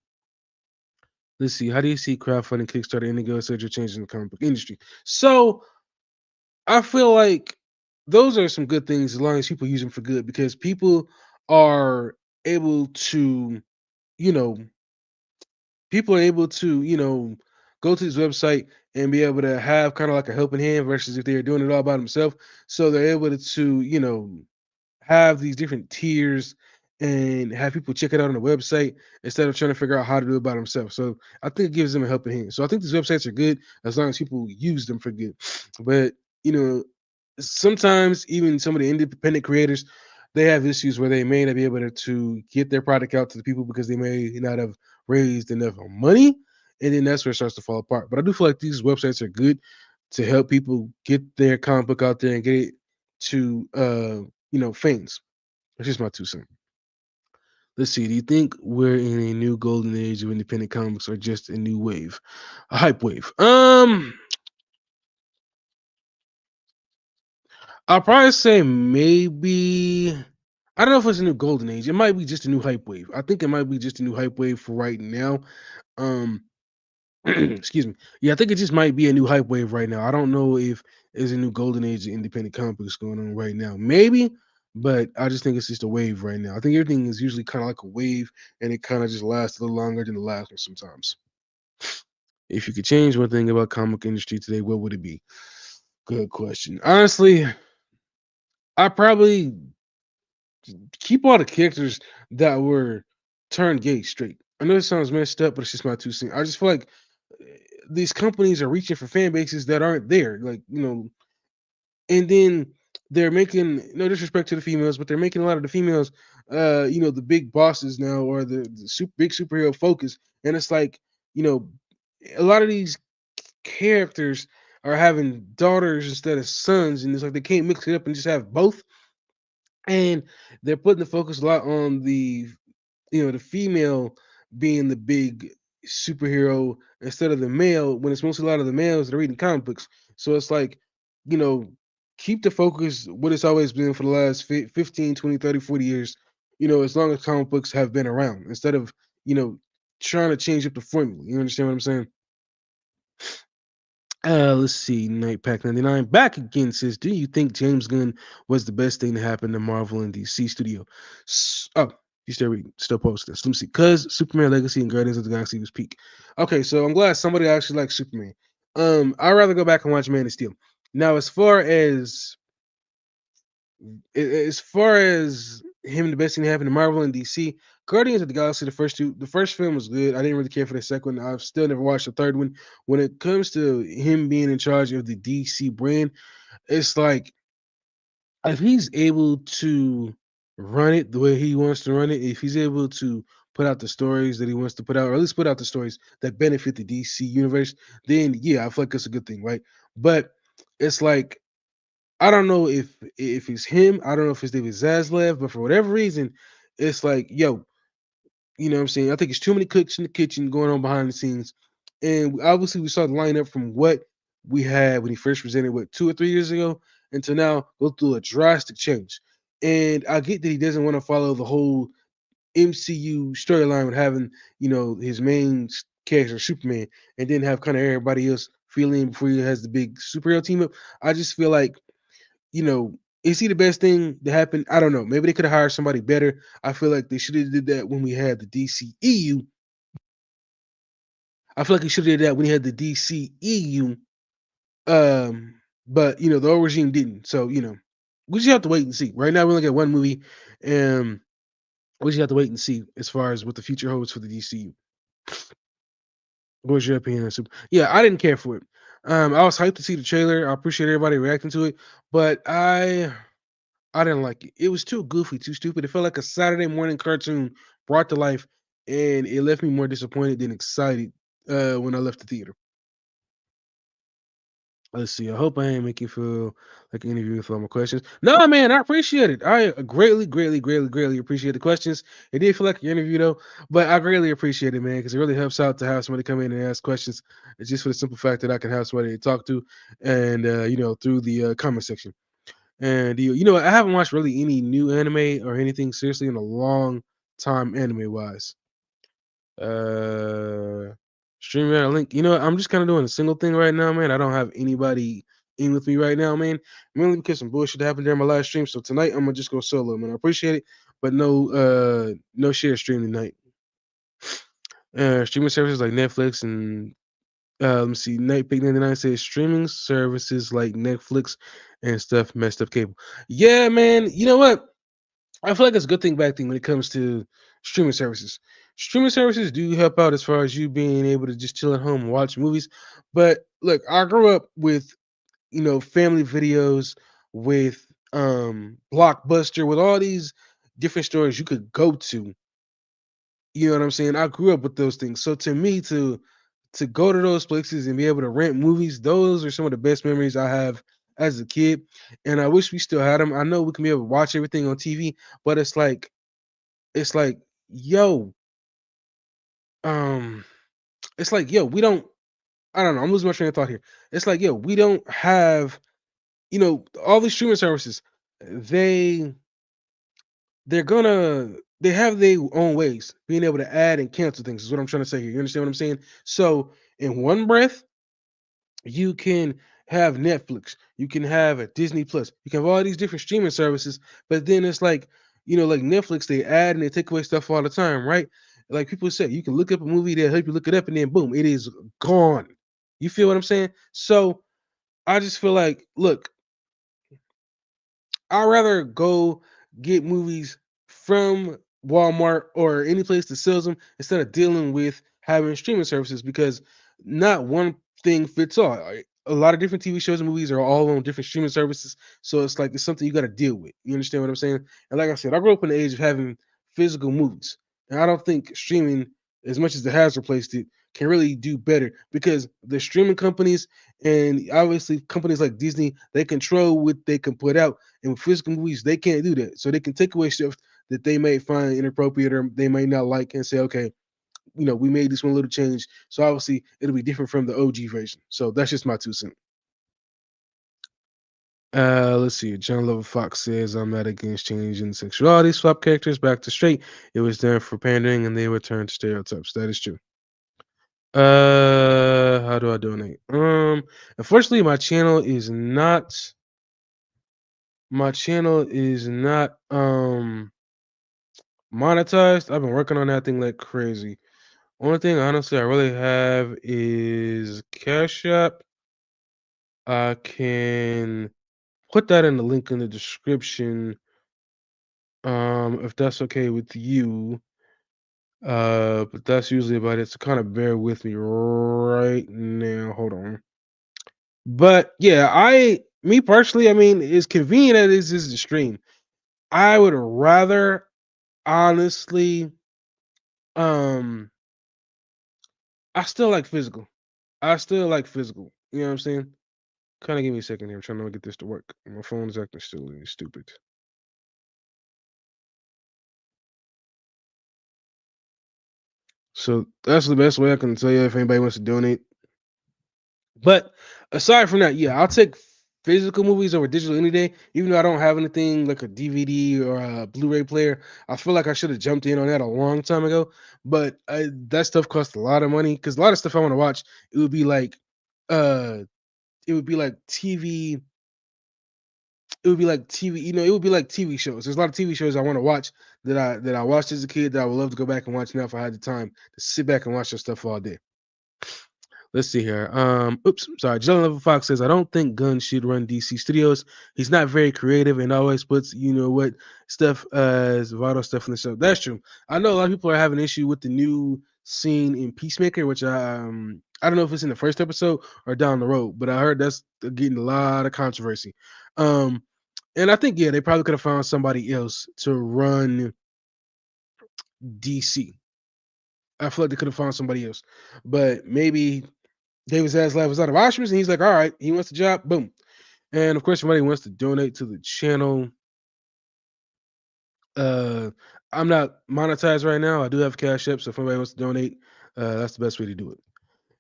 S1: Let's see. How do you see crowdfunding, Kickstarter, Indigo, etc. changing the comic book industry? So I feel like those are some good things as long as people use them for good because people are able to, you know, people are able to, go to this website and be able to have kind of like a helping hand versus if they're doing it all by themselves. So they're able to, have these different tiers and have people check it out on the website instead of trying to figure out how to do it by themselves. So I think it gives them a helping hand. So I think these websites are good as long as people use them for good. But you know, sometimes even some of the independent creators, they have issues where they may not be able to get their product out to the people because they may not have raised enough money, and then that's where it starts to fall apart. But I do feel like these websites are good to help people get their comic book out there and get it to fans. That's just my 2 cents. Let's see. Do you think we're in a new golden age of independent comics or just a new wave? A hype wave. I'll probably say maybe I don't know if it's a new golden age. It might be just a new hype wave. I think it might be just a new hype wave for right now. Um excuse me. Yeah, I think it just might be a new hype wave right now. I don't know if there's a new golden age of independent comics going on right now. Maybe, but I just think it's just a wave right now. I think everything is usually kind of like a wave, and it kind of just lasts a little longer than the last one sometimes. If you could change one thing about comic industry today, what would it be? Good question. Honestly, I probably keep all the characters that were turned gay straight. I know it sounds messed up, but it's just my 2 cents. I just feel like these companies are reaching for fan bases that aren't there. Like, and then they're making no disrespect to the females, but they're making a lot of the females, the big bosses now or the big superhero focus. And it's like, you know, a lot of these characters are having daughters instead of sons, and it's like they can't mix it up and just have both. And they're putting the focus a lot on the female being the big superhero instead of the male when it's mostly a lot of the males that are reading comic books. So it's like, you know, keep the focus what it's always been for the last 15, 20, 30, 40 years, as long as comic books have been around instead of, you know, trying to change up the formula. You understand what I'm saying? Let's see. Night Pack 99 back again says, "Do you think James Gunn was the best thing to happen to Marvel and DC studio?" Oh, you still reading, still posting this. Let me see. Cause Superman Legacy and Guardians of the Galaxy was peak. Okay, so I'm glad somebody actually likes Superman. I'd rather go back and watch Man of Steel. Now, as far as him, the best thing that happened to Marvel and DC, Guardians of the Galaxy, the first film was good. I didn't really care for the second one. I've still never watched the third one. When it comes to him being in charge of the DC brand, it's like if he's able to run it the way he wants to run it, if he's able to put out the stories that he wants to put out, or at least put out the stories that benefit the DC universe, then yeah, I feel like that's a good thing, right? But it's like I don't know if it's him. I don't know if it's David Zaslav, but for whatever reason, it's like, yo, what I'm saying? I think it's too many cooks in the kitchen going on behind the scenes. And obviously we saw the lineup from what we had when he first presented what 2 or 3 years ago. and to now go through a drastic change. And I get that he doesn't want to follow the whole MCU storyline with having, his main character Superman, and then have kind of everybody else fill in before he has the big superhero team up. I just feel like, is he the best thing to happen? I don't know. Maybe they could have hired somebody better. I feel like they should have did that when we had the DCEU. I feel like he should have did that when he had the DCEU. But the old regime didn't. So we just have to wait and see. Right now, we only got one movie, and we just have to wait and see as far as what the future holds for the DCU. What's your opinion on Super? Yeah, I didn't care for it. I was hyped to see the trailer. I appreciate everybody reacting to it, but I didn't like it. It was too goofy, too stupid. It felt like a Saturday morning cartoon brought to life, and it left me more disappointed than excited when I left the theater. Let's see. I hope I ain't make you feel like an interview with all my questions. No, man, I appreciate it. I greatly, greatly, greatly, greatly appreciate the questions. It did feel like an interview though, but I greatly appreciate it, man, because it really helps out to have somebody come in and ask questions. It's just for the simple fact that I can have somebody to talk to, and through the comment section. And I haven't watched really any new anime or anything seriously in a long time, anime wise. Uh, Stream out a link. I'm just kind of doing a single thing right now, man. I don't have anybody in with me right now, man. Mainly because some bullshit happened during my last stream. So tonight I'm gonna just go solo, man. I appreciate it, but no share stream tonight. Streaming services like Netflix and let me see, Nightpick 99 says streaming services like Netflix and stuff messed up cable. Yeah, man. You know what? I feel like it's a good thing, bad thing when it comes to streaming services. Streaming services do help out as far as you being able to just chill at home and watch movies. But look, I grew up with family videos, with Blockbuster, with all these different stores you could go to. You know what I'm saying? I grew up with those things. So to me, to go to those places and be able to rent movies, those are some of the best memories I have as a kid. And I wish we still had them. I know we can be able to watch everything on TV, but it's like, yo, um, it's like, yo, we don't. I don't know. I'm losing my train of thought here. It's like, yo, we don't have, all these streaming services. They they have their own ways being able to add and cancel things. Is what I'm trying to say here. You understand what I'm saying? So in one breath, you can have Netflix, you can have a Disney Plus, you can have all these different streaming services, but then it's like, like Netflix, they add and they take away stuff all the time, right? Like people say, you can look up a movie, they'll help you look it up, and then boom, it is gone. You feel what I'm saying? So I just feel like, look, I'd rather go get movies from Walmart or any place that sells them instead of dealing with having streaming services because not one thing fits all. A lot of different TV shows and movies are all on different streaming services, so it's like it's something you got to deal with. You understand what I'm saying? And like I said, I grew up in the age of having physical movies, and I don't think streaming, as much as it has replaced it, can really do better because the streaming companies and obviously companies like Disney, they control what they can put out, and with physical movies, they can't do that. So they can take away stuff that they may find inappropriate or they may not like and say, okay, we made this one little change. So obviously it'll be different from the OG version. So that's just my 2 cents. Let's see. John Lover Fox says, I'm not against changing sexuality, swap characters back to straight. It was done for pandering and they return to stereotypes. That is true. How do I donate? Unfortunately, my channel is not monetized. I've been working on that thing like crazy. Only thing honestly I really have is Cash App. I can put that in the link in the description. If that's okay with you. But that's usually about it. So kind of bear with me right now. Hold on. But yeah, me personally, I mean, as convenient as it is to stream, I would rather honestly, um, I still like physical. I still like physical. You know what I'm saying? Kind of give me a second here. I'm trying to get this to work. My phone is acting still really stupid. So that's the best way I can tell you if anybody wants to donate. But aside from that, yeah, I'll take. physical movies over digital any day. Even though I don't have anything like a DVD or a Blu-ray player, I feel like I should have jumped in on that a long time ago. But that stuff costs a lot of money because a lot of stuff I want to watch, it would be like, uh, it would be like TV. It would be like TV. It would be like TV shows. There's a lot of TV shows I want to watch that I watched as a kid that I would love to go back and watch now if I had the time to sit back and watch that stuff all day. Let's see here. Oops, sorry. Jalen Level Fox says, I don't think Gunn should run DC Studios. He's not very creative and always puts, what, stuff as vital stuff in the show. That's true. I know a lot of people are having an issue with the new scene in Peacemaker, which I don't know if it's in the first episode or down the road, but I heard that's getting a lot of controversy. Um, and I think, yeah, they probably could have found somebody else to run DC. I feel like they could have found somebody else, but maybe David Zaslav was out of options, and he's like, all right, he wants the job, boom. And of course, if somebody wants to donate to the channel, uh, I'm not monetized right now. I do have Cash App, so if anybody wants to donate, that's the best way to do it.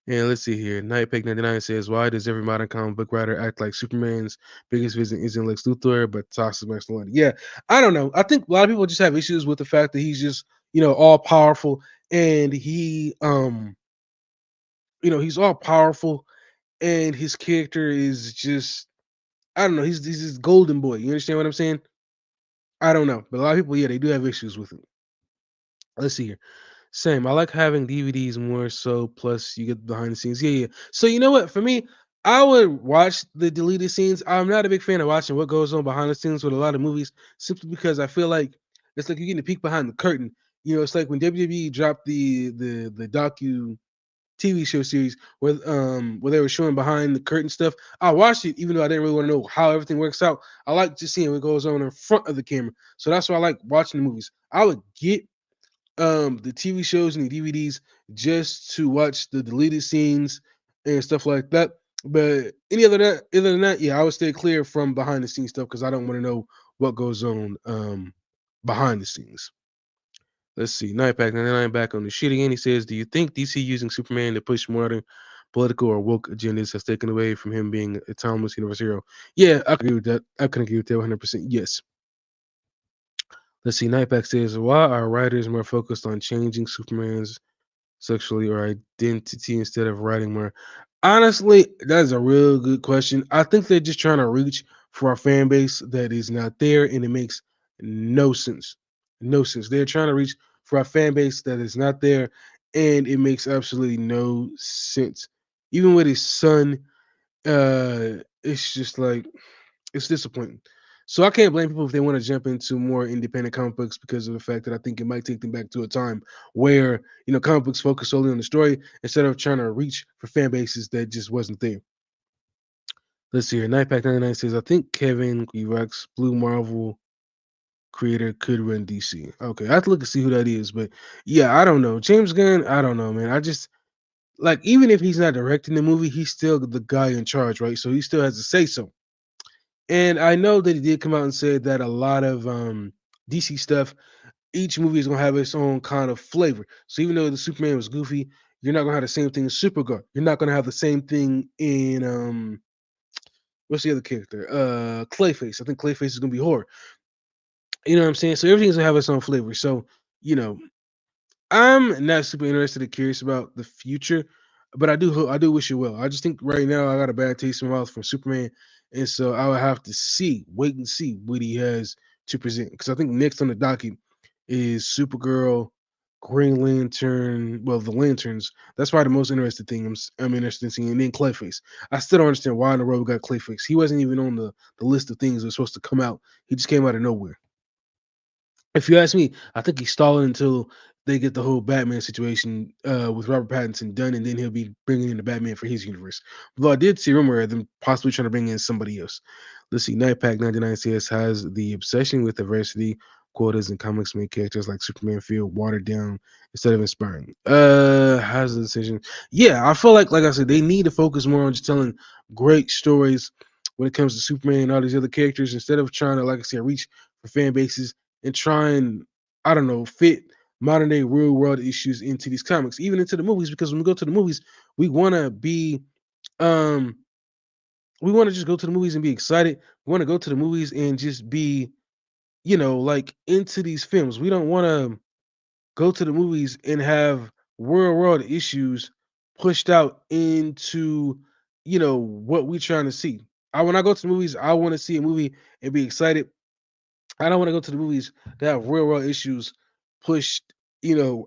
S1: And let's see here. Nightpeg99 says, why does every modern comic book writer act like Superman's biggest vision isn't Lex Luthor, but toxic masculinity? Yeah, I don't know. I think a lot of people just have issues with the fact that he's just, all powerful, and he's all powerful, and his character is just, I don't know. He's this golden boy. You understand what I'm saying? I don't know, but a lot of people, yeah, they do have issues with it. Let's see here. Same. I like having DVDs more so. Plus, you get behind the scenes. Yeah, yeah. So you know what? For me, I would watch the deleted scenes. I'm not a big fan of watching what goes on behind the scenes with a lot of movies, simply because I feel like it's like you're getting a peek behind the curtain. It's like when WWE dropped the docu TV show series where they were showing behind the curtain stuff. I watched it even though I didn't really want to know how everything works out. I like just seeing what goes on in front of the camera. So that's why I like watching the movies. I would get the TV shows and the DVDs just to watch the deleted scenes and stuff like that. But other than that, yeah, I would stay clear from behind the scenes stuff because I don't want to know what goes on behind the scenes. Let's see. Nightpack 99 back on the shit again. He says, do you think DC using Superman to push modern political or woke agendas has taken away from him being a timeless universe hero? Yeah, I can agree with that. I can agree with that 100%. Yes. Let's see. Nightpack says, why are writers more focused on changing Superman's sexually or identity instead of writing more? Honestly, that is a real good question. I think they're just trying to reach for a fan base that is not there, and it makes no sense. No sense. They're trying to reach for a fan base that is not there, and it makes absolutely no sense. Even with his son, it's just like it's disappointing. So I can't blame people if they want to jump into more independent comic books because of the fact that I think it might take them back to a time where comic books focus solely on the story instead of trying to reach for fan bases that just wasn't there. Let's see here. Nightpack99 says, I think Kevin Evax, Blue Marvel creator, could run DC. Okay, I have to look and see who that is. But yeah, I don't know. James Gunn, I don't know, man. I just like, even if he's not directing the movie, he's still the guy in charge, right? So he still has to say so. And I know that he did come out and said that a lot of DC stuff, each movie is gonna have its own kind of flavor. So even though the Superman was goofy, you're not gonna have the same thing in Supergirl. You're not gonna have the same thing in what's the other character? Clayface. I think Clayface is gonna be horror. You know what I'm saying? So everything's gonna have its own flavor. So, you know, I'm not super interested and curious about the future, but I do wish you well. I just think right now I got a bad taste in my mouth from Superman, and so I would have to wait and see what he has to present. Because I think next on the docket is Supergirl, Green Lantern. Well, the Lanterns. That's probably the most interesting thing I'm interested in seeing. And then Clayface. I still don't understand why in the world we got Clayface. He wasn't even on the list of things that were supposed to come out. He just came out of nowhere. If you ask me, I think he's stalling until they get the whole Batman situation with Robert Pattinson done, and then he'll be bringing in the Batman for his universe. Although I did see a rumor of them possibly trying to bring in somebody else. Let's see. Nightpack99 CS has the obsession with diversity quotas and comics make characters like Superman feel watered down instead of inspiring. Has the decision? Yeah, I feel like I said, they need to focus more on just telling great stories when it comes to Superman and all these other characters instead of trying to, like I said, reach for fan bases and try and, I don't know, fit modern day real world issues into these comics, even into the movies, because when we go to the movies, we want to be um we want to just go to the movies and be excited. We want to go to the movies and just be, like into these films. We don't want to go to the movies and have real world issues pushed out into, what we're trying to see. When I go to the movies, I want to see a movie and be excited. I don't want to go to the movies that have real world issues pushed,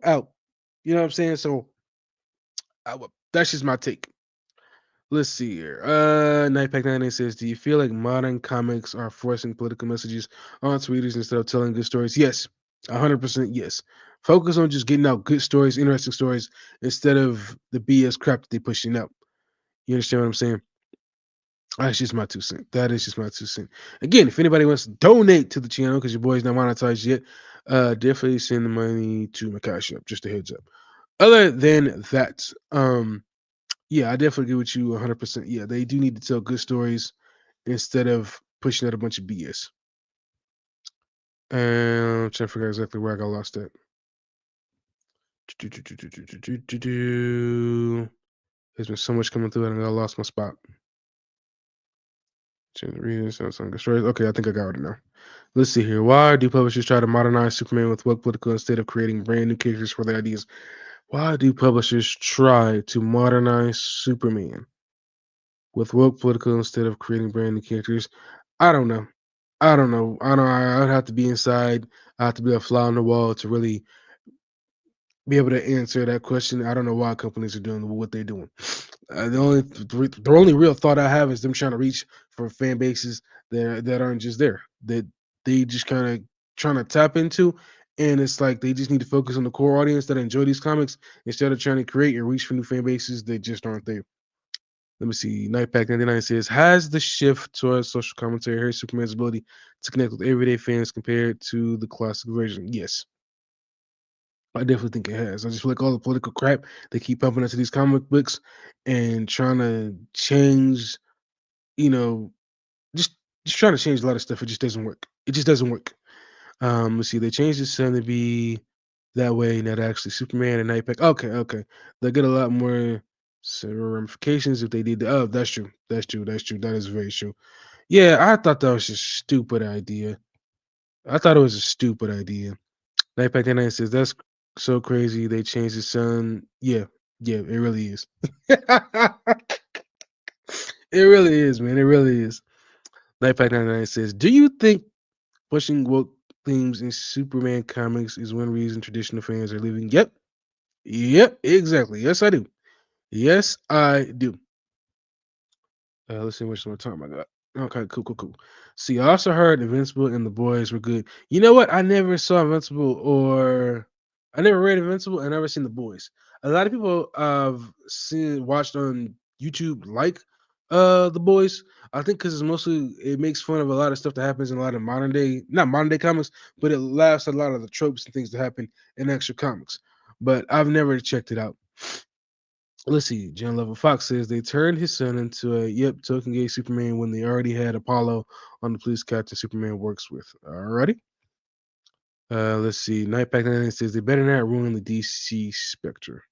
S1: out. You know what I'm saying? So that's just my take. Let's see here. Nightpack 98 says, "Do you feel like modern comics are forcing political messages onto readers instead of telling good stories?" Yes, 100% yes. Focus on just getting out good stories, interesting stories, instead of the BS crap that they pushing out. You understand what I'm saying? That's just my 2 cents. That is just my 2 cents. Again, if anybody wants to donate to the channel because your boy's not monetized yet, definitely send the money to my cash app. Just a heads up. Other than that, yeah, I definitely agree with you 100%. Yeah, they do need to tell good stories instead of pushing out a bunch of BS. And I'm trying to figure out exactly where I got lost at. There's been so much coming through and I lost my spot. Change the readers, some good stories. Okay, I think I got it now. Let's see here. Why do publishers try to modernize Superman with woke political instead of creating brand new characters for their ideas? Why do publishers try to modernize Superman with woke political instead of creating brand new characters? I don't know. I don't know. I don't. I'd have to be inside. I have to be a fly on the wall to really be able to answer that question. I don't know why companies are doing what they're doing. The only real thought I have is them trying to reach for fan bases that aren't just there, that they just kind of trying to tap into, and it's like they just need to focus on the core audience that enjoy these comics instead of trying to create and reach for new fan bases that just aren't there. Let me see. Nightpack 99 says, has the shift towards social commentary hurt Superman's ability to connect with everyday fans compared to the classic version? Yes, I definitely think it has. I just feel like all the political crap they keep pumping into these comic books and trying to change, you know, just just trying to change a lot of stuff. It just doesn't work. It just doesn't work. Let's see. They changed the sun to be that way, not actually Superman and Nightpack. Okay, okay. They get a lot more ramifications if they did. Oh, that's true. That's true. That's true. That is very true. Yeah, I thought that was just a stupid idea. I thought it was a stupid idea. Nightpack 99 says that's so crazy. They changed the sun. Yeah, yeah, it really is. It really is, man. It really is. Nightpack 99 says, do you think pushing woke themes in Superman comics is one reason traditional fans are leaving? Yep. Yep, exactly. Yes, I do. Yes, I do. Let's see which one time I got. Okay, cool, cool, cool. See, I also heard Invincible and The Boys were good. You know what? I never saw Invincible, or I never read Invincible and never seen The Boys. A lot of people I've seen watched on YouTube like The Boys. I think because it's mostly it makes fun of a lot of stuff that happens in a lot of modern day, not modern day comics, but it laughs at a lot of the tropes and things that happen in actual comics. But I've never checked it out. Let's see. John Level Fox says they turned his son into a token gay Superman when they already had Apollo on the police captain Superman works with. Alrighty. Let's see. Nightpack 99 says they better not ruin the DC Spectre.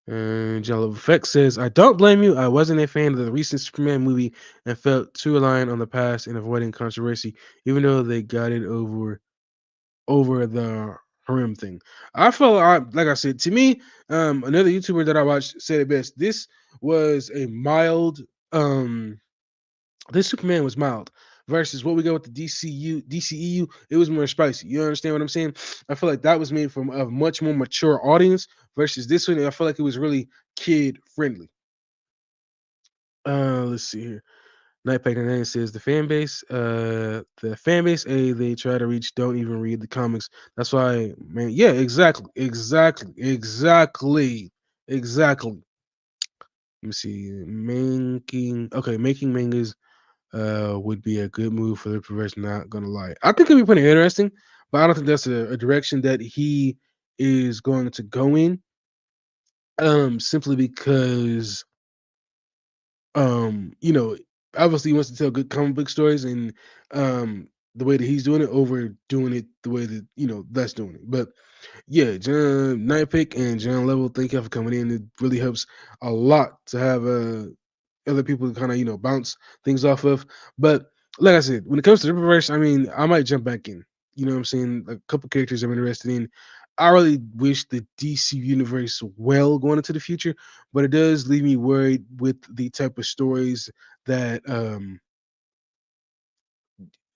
S1: And John Level Fox says, I don't blame you. I wasn't a fan of the recent Superman movie and felt too reliant on the past and avoiding controversy, even though they got it over the Harim thing. I felt like I said to me, another YouTuber that I watched said it best. Was a mild, um, this Superman was mild versus what we got with the DCEU. It was more spicy. You understand what I'm saying? I feel like that was made from a much more mature audience versus this one. I feel like it was really kid friendly. Let's see here. Nightpack 99 says the fan base they try to reach don't even read the comics. That's why, man. Yeah, exactly, exactly, exactly, exactly. Let me see. Making mangas would be a good move for the profession. Not gonna lie, I think it'd be pretty interesting, but I don't think that's a direction that he is going to go in. Simply because you know, obviously he wants to tell good comic book stories and the way that he's doing it over doing it the way that that's doing it. But yeah, John Nightpick and John Level, thank you for coming in. It really helps a lot to have other people to kind of bounce things off of. But like I said, when it comes to the Ripperverse, I mean, I might jump back in. You know what I'm saying? Like a couple characters I'm interested in. I really wish the DC universe well going into the future, but it does leave me worried with the type of stories that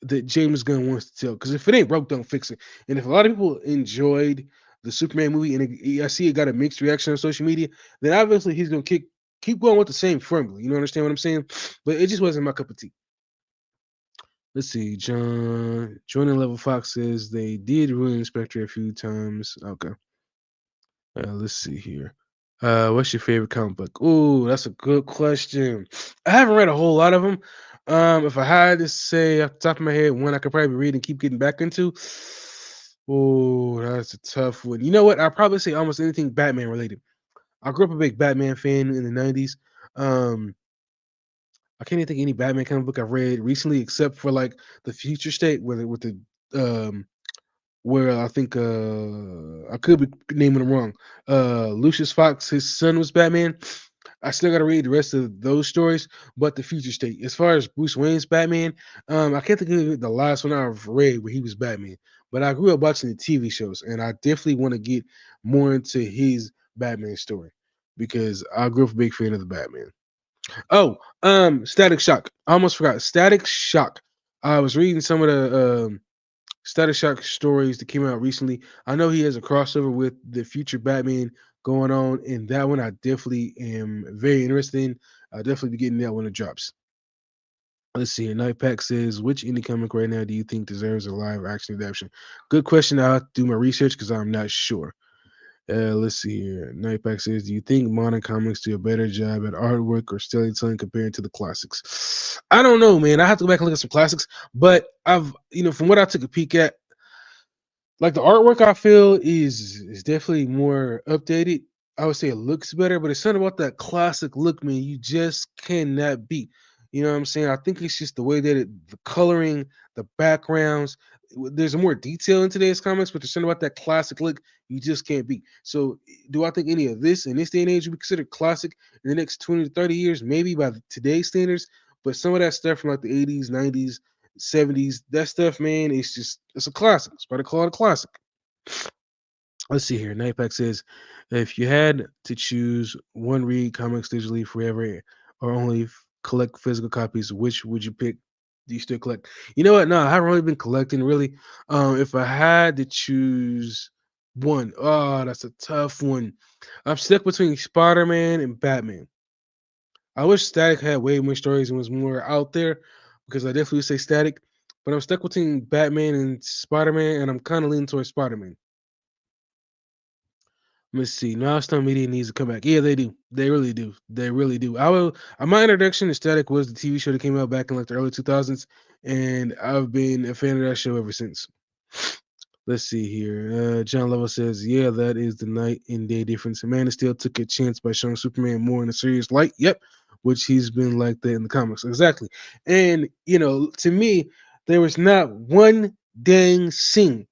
S1: that James Gunn wants to tell. Because if it ain't broke, don't fix it. And if a lot of people enjoyed the Superman movie and I see it got a mixed reaction on social media, then obviously he's gonna keep going with the same formula. You know, understand what I'm saying? But it just wasn't my cup of tea. Let's see. Jordan Level Fox says they did ruin Spectre a few times. Okay. Let's see here. What's your favorite comic book? Ooh, that's a good question. I haven't read a whole lot of them. If I had to say off the top of my head, one I could probably read and keep getting back into. Oh, that's a tough one. You know what? I'll probably say almost anything Batman related. I grew up a big Batman fan in the '90s. Um, I can't even think of any Batman comic book I've read recently, except for like the Future State, with the where I think I could be naming them wrong. Lucius Fox, his son was Batman. I still got to read the rest of those stories, but the future state. As far as Bruce Wayne's Batman, I can't think of the last one I've read where he was Batman. But I grew up watching the TV shows, and I definitely want to get more into his Batman story because I grew up a big fan of the Batman. Oh, Static Shock. I almost forgot. Static Shock. I was reading some of the Static Shock stories that came out recently. I know he has a crossover with the future Batman going on, and that one I definitely am very interested in. I'll definitely be getting that when it drops. Let's see. Night Pack says, which indie comic right now do you think deserves a live action adaptation? Good question. I'll have to do my research because I'm not sure. Let's see here. Nightpack says, "Do you think modern comics do a better job at artwork or storytelling compared to the classics?" I don't know, man. I have to go back and look at some classics, but from what I took a peek at, like the artwork, I feel is definitely more updated. I would say it looks better, but it's something about that classic look, man. You just cannot beat. You know what I'm saying? I think it's just the way that the coloring, the backgrounds. There's more detail in today's comics, but there's something about that classic look you just can't beat. So, do I think any of this in this day and age would be considered classic in the next 20 to 30 years? Maybe by today's standards, but some of that stuff from like the 80s, 90s, '70s, that stuff, man, it's a classic. It's better call it a classic. Let's see here. Nightpack says, if you had to choose one read comics digitally forever or only collect physical copies, which would you pick? Do you still collect? You know what? No, I haven't really been collecting really. If I had to choose one, oh, that's a tough one. I'm stuck between Spider-Man and Batman. I wish Static had way more stories and was more out there because I definitely would say Static. But I'm stuck between Batman and Spider Man, and I'm kind of leaning towards Spider Man. Let's see. Milestone Media needs to come back. Yeah, they do. They really do. They really do. My introduction to Static was the TV show that came out back in like the early 2000s, and I've been a fan of that show ever since. Let's see here. John Lovell says, "Yeah, that is the night and day difference. Man of Steel took a chance by showing Superman more in a serious light. Yep, which he's been like that in the comics. Exactly. And to me, there was not one dang scene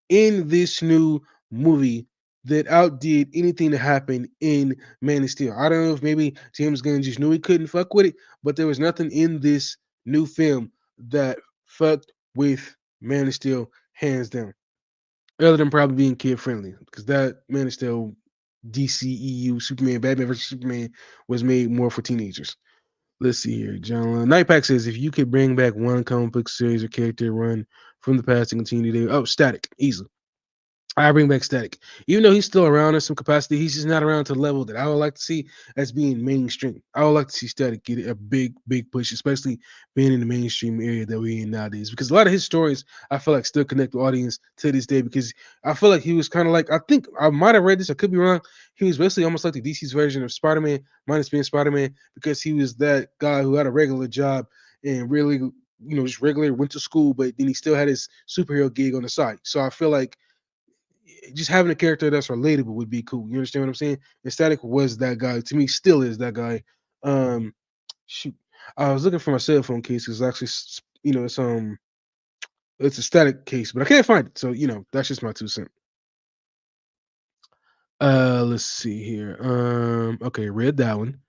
S1: in this new movie that outdid anything that happened in Man of Steel. I don't know if maybe James Gunn just knew he couldn't fuck with it, but there was nothing in this new film that fucked with Man of Steel hands down. Other than probably being kid friendly, because that Man of Steel DCEU Superman Batman versus Superman was made more for teenagers. Let's see here. John Nightpack says if you could bring back one comic book series or character run from the past to continue today, oh, Static, easily. I bring back Static. Even though he's still around in some capacity, he's just not around to the level that I would like to see as being mainstream. I would like to see Static get a big, big push, especially being in the mainstream area that we're in nowadays. Because a lot of his stories, I feel like, still connect the audience to this day. Because I feel like he was kind of like, I think I might have read this, I could be wrong. He was basically almost like the DC's version of Spider Man, minus being Spider Man, because he was that guy who had a regular job and really, just regular went to school, but then he still had his superhero gig on the side. So I feel like just having a character that's relatable would be cool. You understand what I'm saying? And Static was that guy. To me, still is that guy. Um, shoot, I was looking for my cell phone case. It's actually, it's a Static case, but I can't find it. So that's just my 2 cents. Let's see here. Okay, read that one.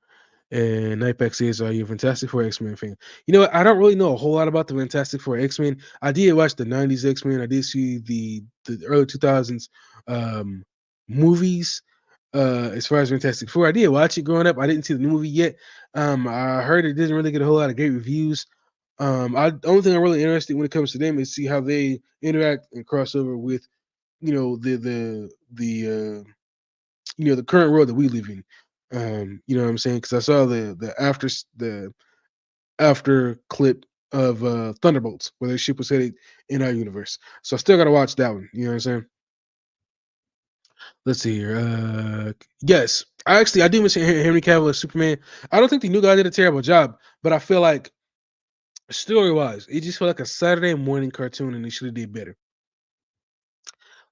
S1: And Nightpack says, "Are you a Fantastic Four X Men fan?" You know what? I don't really know a whole lot about the Fantastic Four X Men. I did watch the '90s X Men. I did see the early 2000s um, movies. As far as Fantastic Four, I did watch it growing up. I didn't see the new movie yet. I heard it didn't really get a whole lot of great reviews. The only thing I'm really interested when it comes to them is see how they interact and crossover with the the current world that we live in. You know what I'm saying? Because I saw the after clip of Thunderbolts where their ship was headed in our universe. So I still gotta watch that one. You know what I'm saying? Let's see here. Yes, I do miss Henry Cavill as Superman. I don't think the new guy did a terrible job, but I feel like story wise, it just felt like a Saturday morning cartoon, and they should have did better.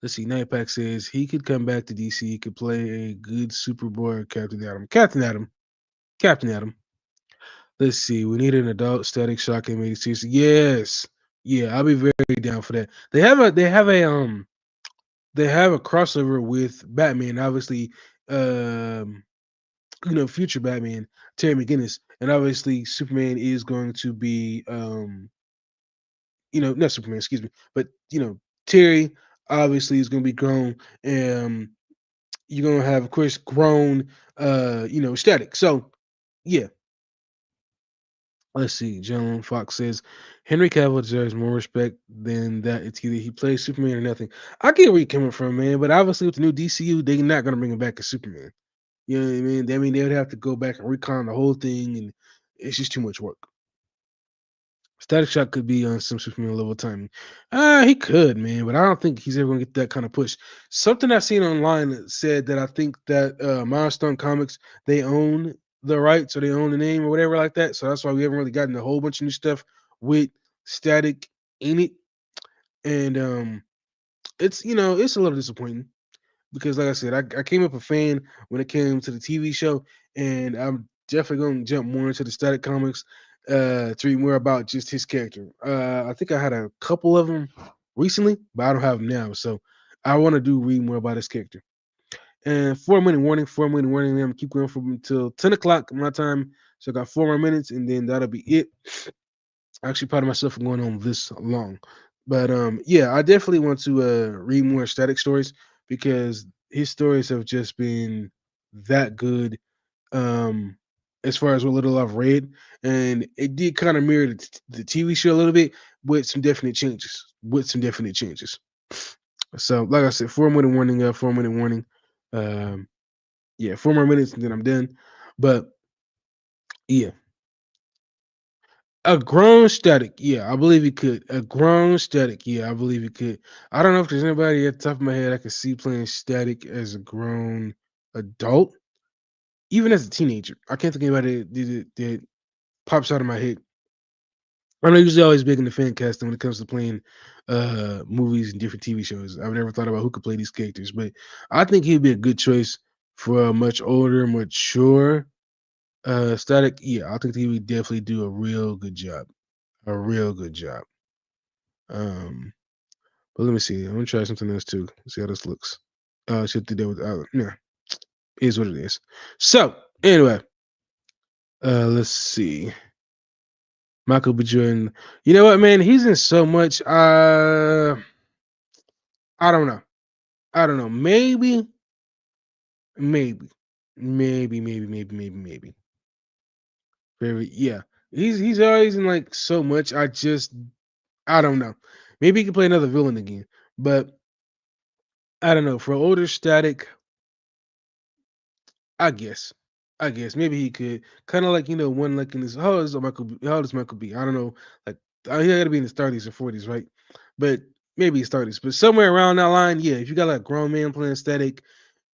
S1: Let's see. Nightpack says he could come back to DC. He could play a good Superboy Captain Atom. Captain Atom. Captain Atom. Let's see. We need an adult Static Shock animated series. Yes. Yeah, I'll be very down for that. They have a crossover with Batman, obviously, um, future Batman, Terry McGinnis, and obviously Superman is going to be not Superman, excuse me, but Terry obviously is gonna be grown. Um you're gonna have, of course, grown Static. So yeah. Let's see. John Fox says Henry Cavill deserves more respect than that. It's either he plays Superman or nothing. I get where you're coming from, man, but obviously with the new DCU, they're not gonna bring him back as Superman. You know what I mean? They would have to go back and recon the whole thing, and it's just too much work. Static Shock could be on some Superman level timing. He could, man, but I don't think he's ever gonna get that kind of push. Something I seen online that said that I think that Milestone Comics, they own the rights or they own the name or whatever like that. So that's why we haven't really gotten a whole bunch of new stuff with Static in it. And it's a little disappointing because, like I said, I came up a fan when it came to the TV show, and I'm definitely going to jump more into the Static comics to read more about just his character. I think I had a couple of them recently, but I don't have them now, so I want to do read more about his character. And 4 minute warning, 4 minute warning. I'm gonna keep going from until 10 o'clock my time, so I got 4 more minutes, and then that'll be it. Actually proud of myself for going on this long. But yeah, I definitely want to read more Static stories because his stories have just been that good. Um, as far as what little I've read, and it did kind of mirror the TV show a little bit with some definite changes. With some definite changes. So, like I said, 4 minute warning. 4 minute warning. Um, yeah, 4 more minutes and then I'm done. But yeah, a grown Static, yeah, I believe he could. A grown Static, yeah, I believe he could. I don't know if there's anybody at the top of my head I could see playing Static as a grown adult, even as a teenager. I can't think of anybody that pops out of my head. I'm usually always big into fan casting when it comes to playing movies and different TV shows. I've never thought about who could play these characters, but I think he'd be a good choice for a much older, mature Static. Yeah, I think he would definitely do a real good job. A real good job. Um, but let me see. I'm gonna try something else too. See how this looks. Should do that with yeah, is what it is. So anyway, let's see. Michael B. Jordan. You know what, man? He's in so much. I don't know. I don't know. Maybe, maybe. Very, yeah. He's always in like so much. I don't know. Maybe he can play another villain again, but I don't know. For older Static, I guess. I guess maybe he could kind of like one like in his how old is Michael B? I don't know. Like he got to be in his 30s or 40s, right? But maybe his 30s, but somewhere around that line, yeah. If you got like a grown man playing Static,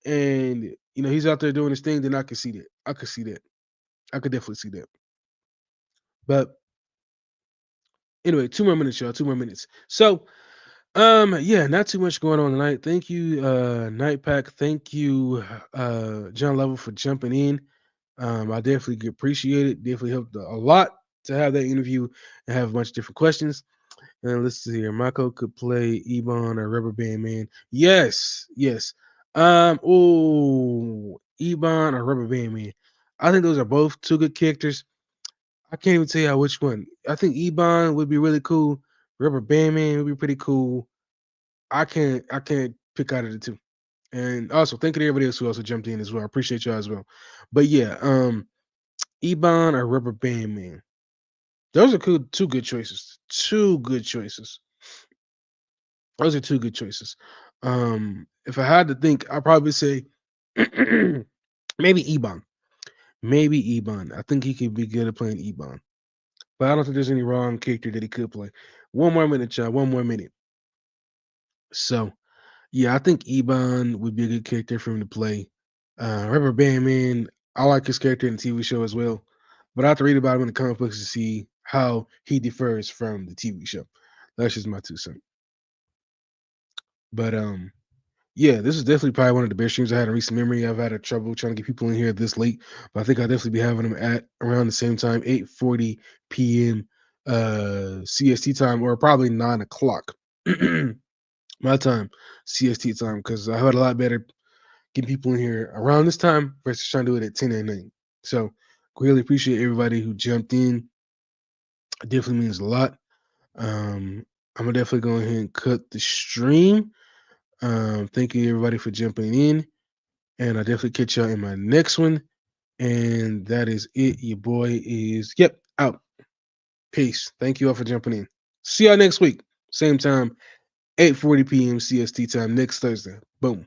S1: and he's out there doing his thing, then I could see that. I could see that. I could definitely see that. But anyway, 2 more minutes, y'all. 2 more minutes. So yeah, not too much going on tonight. Thank you, Nightpack. Thank you, John Level, for jumping in. I definitely appreciate it. Definitely helped a lot to have that interview and have a bunch of different questions. And let's see here. Michael could play Ebon or Rubber Band Man. Yes, yes. Oh, Ebon or Rubber Band Man. I think those are both two good characters. I can't even tell you which one. I think Ebon would be really cool. Rubber Bandman would be pretty cool. I can't pick out of the two. And also thank you to everybody else who also jumped in as well. I appreciate y'all as well. But yeah, Ebon or Rubber Bandman. Those are cool, two good choices. Two good choices. Those are two good choices. If I had to think, I'd probably say maybe Ebon. Maybe Ebon. I think he could be good at playing Ebon. But I don't think there's any wrong character that he could play. One more minute, y'all. One more minute. So yeah, I think Ebon would be a good character for him to play. Rubber Bandman, I like his character in the TV show as well. But I have to read about him in the comic books to see how he differs from the TV show. That's just my 2 cents. But yeah, this is definitely probably one of the best streams I had in recent memory. I've had a trouble trying to get people in here this late, but I think I'll definitely be having them at around the same time, 8:40 p.m. CST time, or probably 9 o'clock my time, CST time, because I heard a lot better getting people in here around this time versus trying to do it at 10 at night. So really appreciate everybody who jumped in. It definitely means a lot. I'm gonna definitely go ahead and cut the stream. Thank you everybody for jumping in. And I'll definitely catch y'all in my next one. And that is it. Your boy is, yep, out. Peace. Thank you all for jumping in. See y'all next week. Same time, 8:40 p.m. CST time next Thursday. Boom.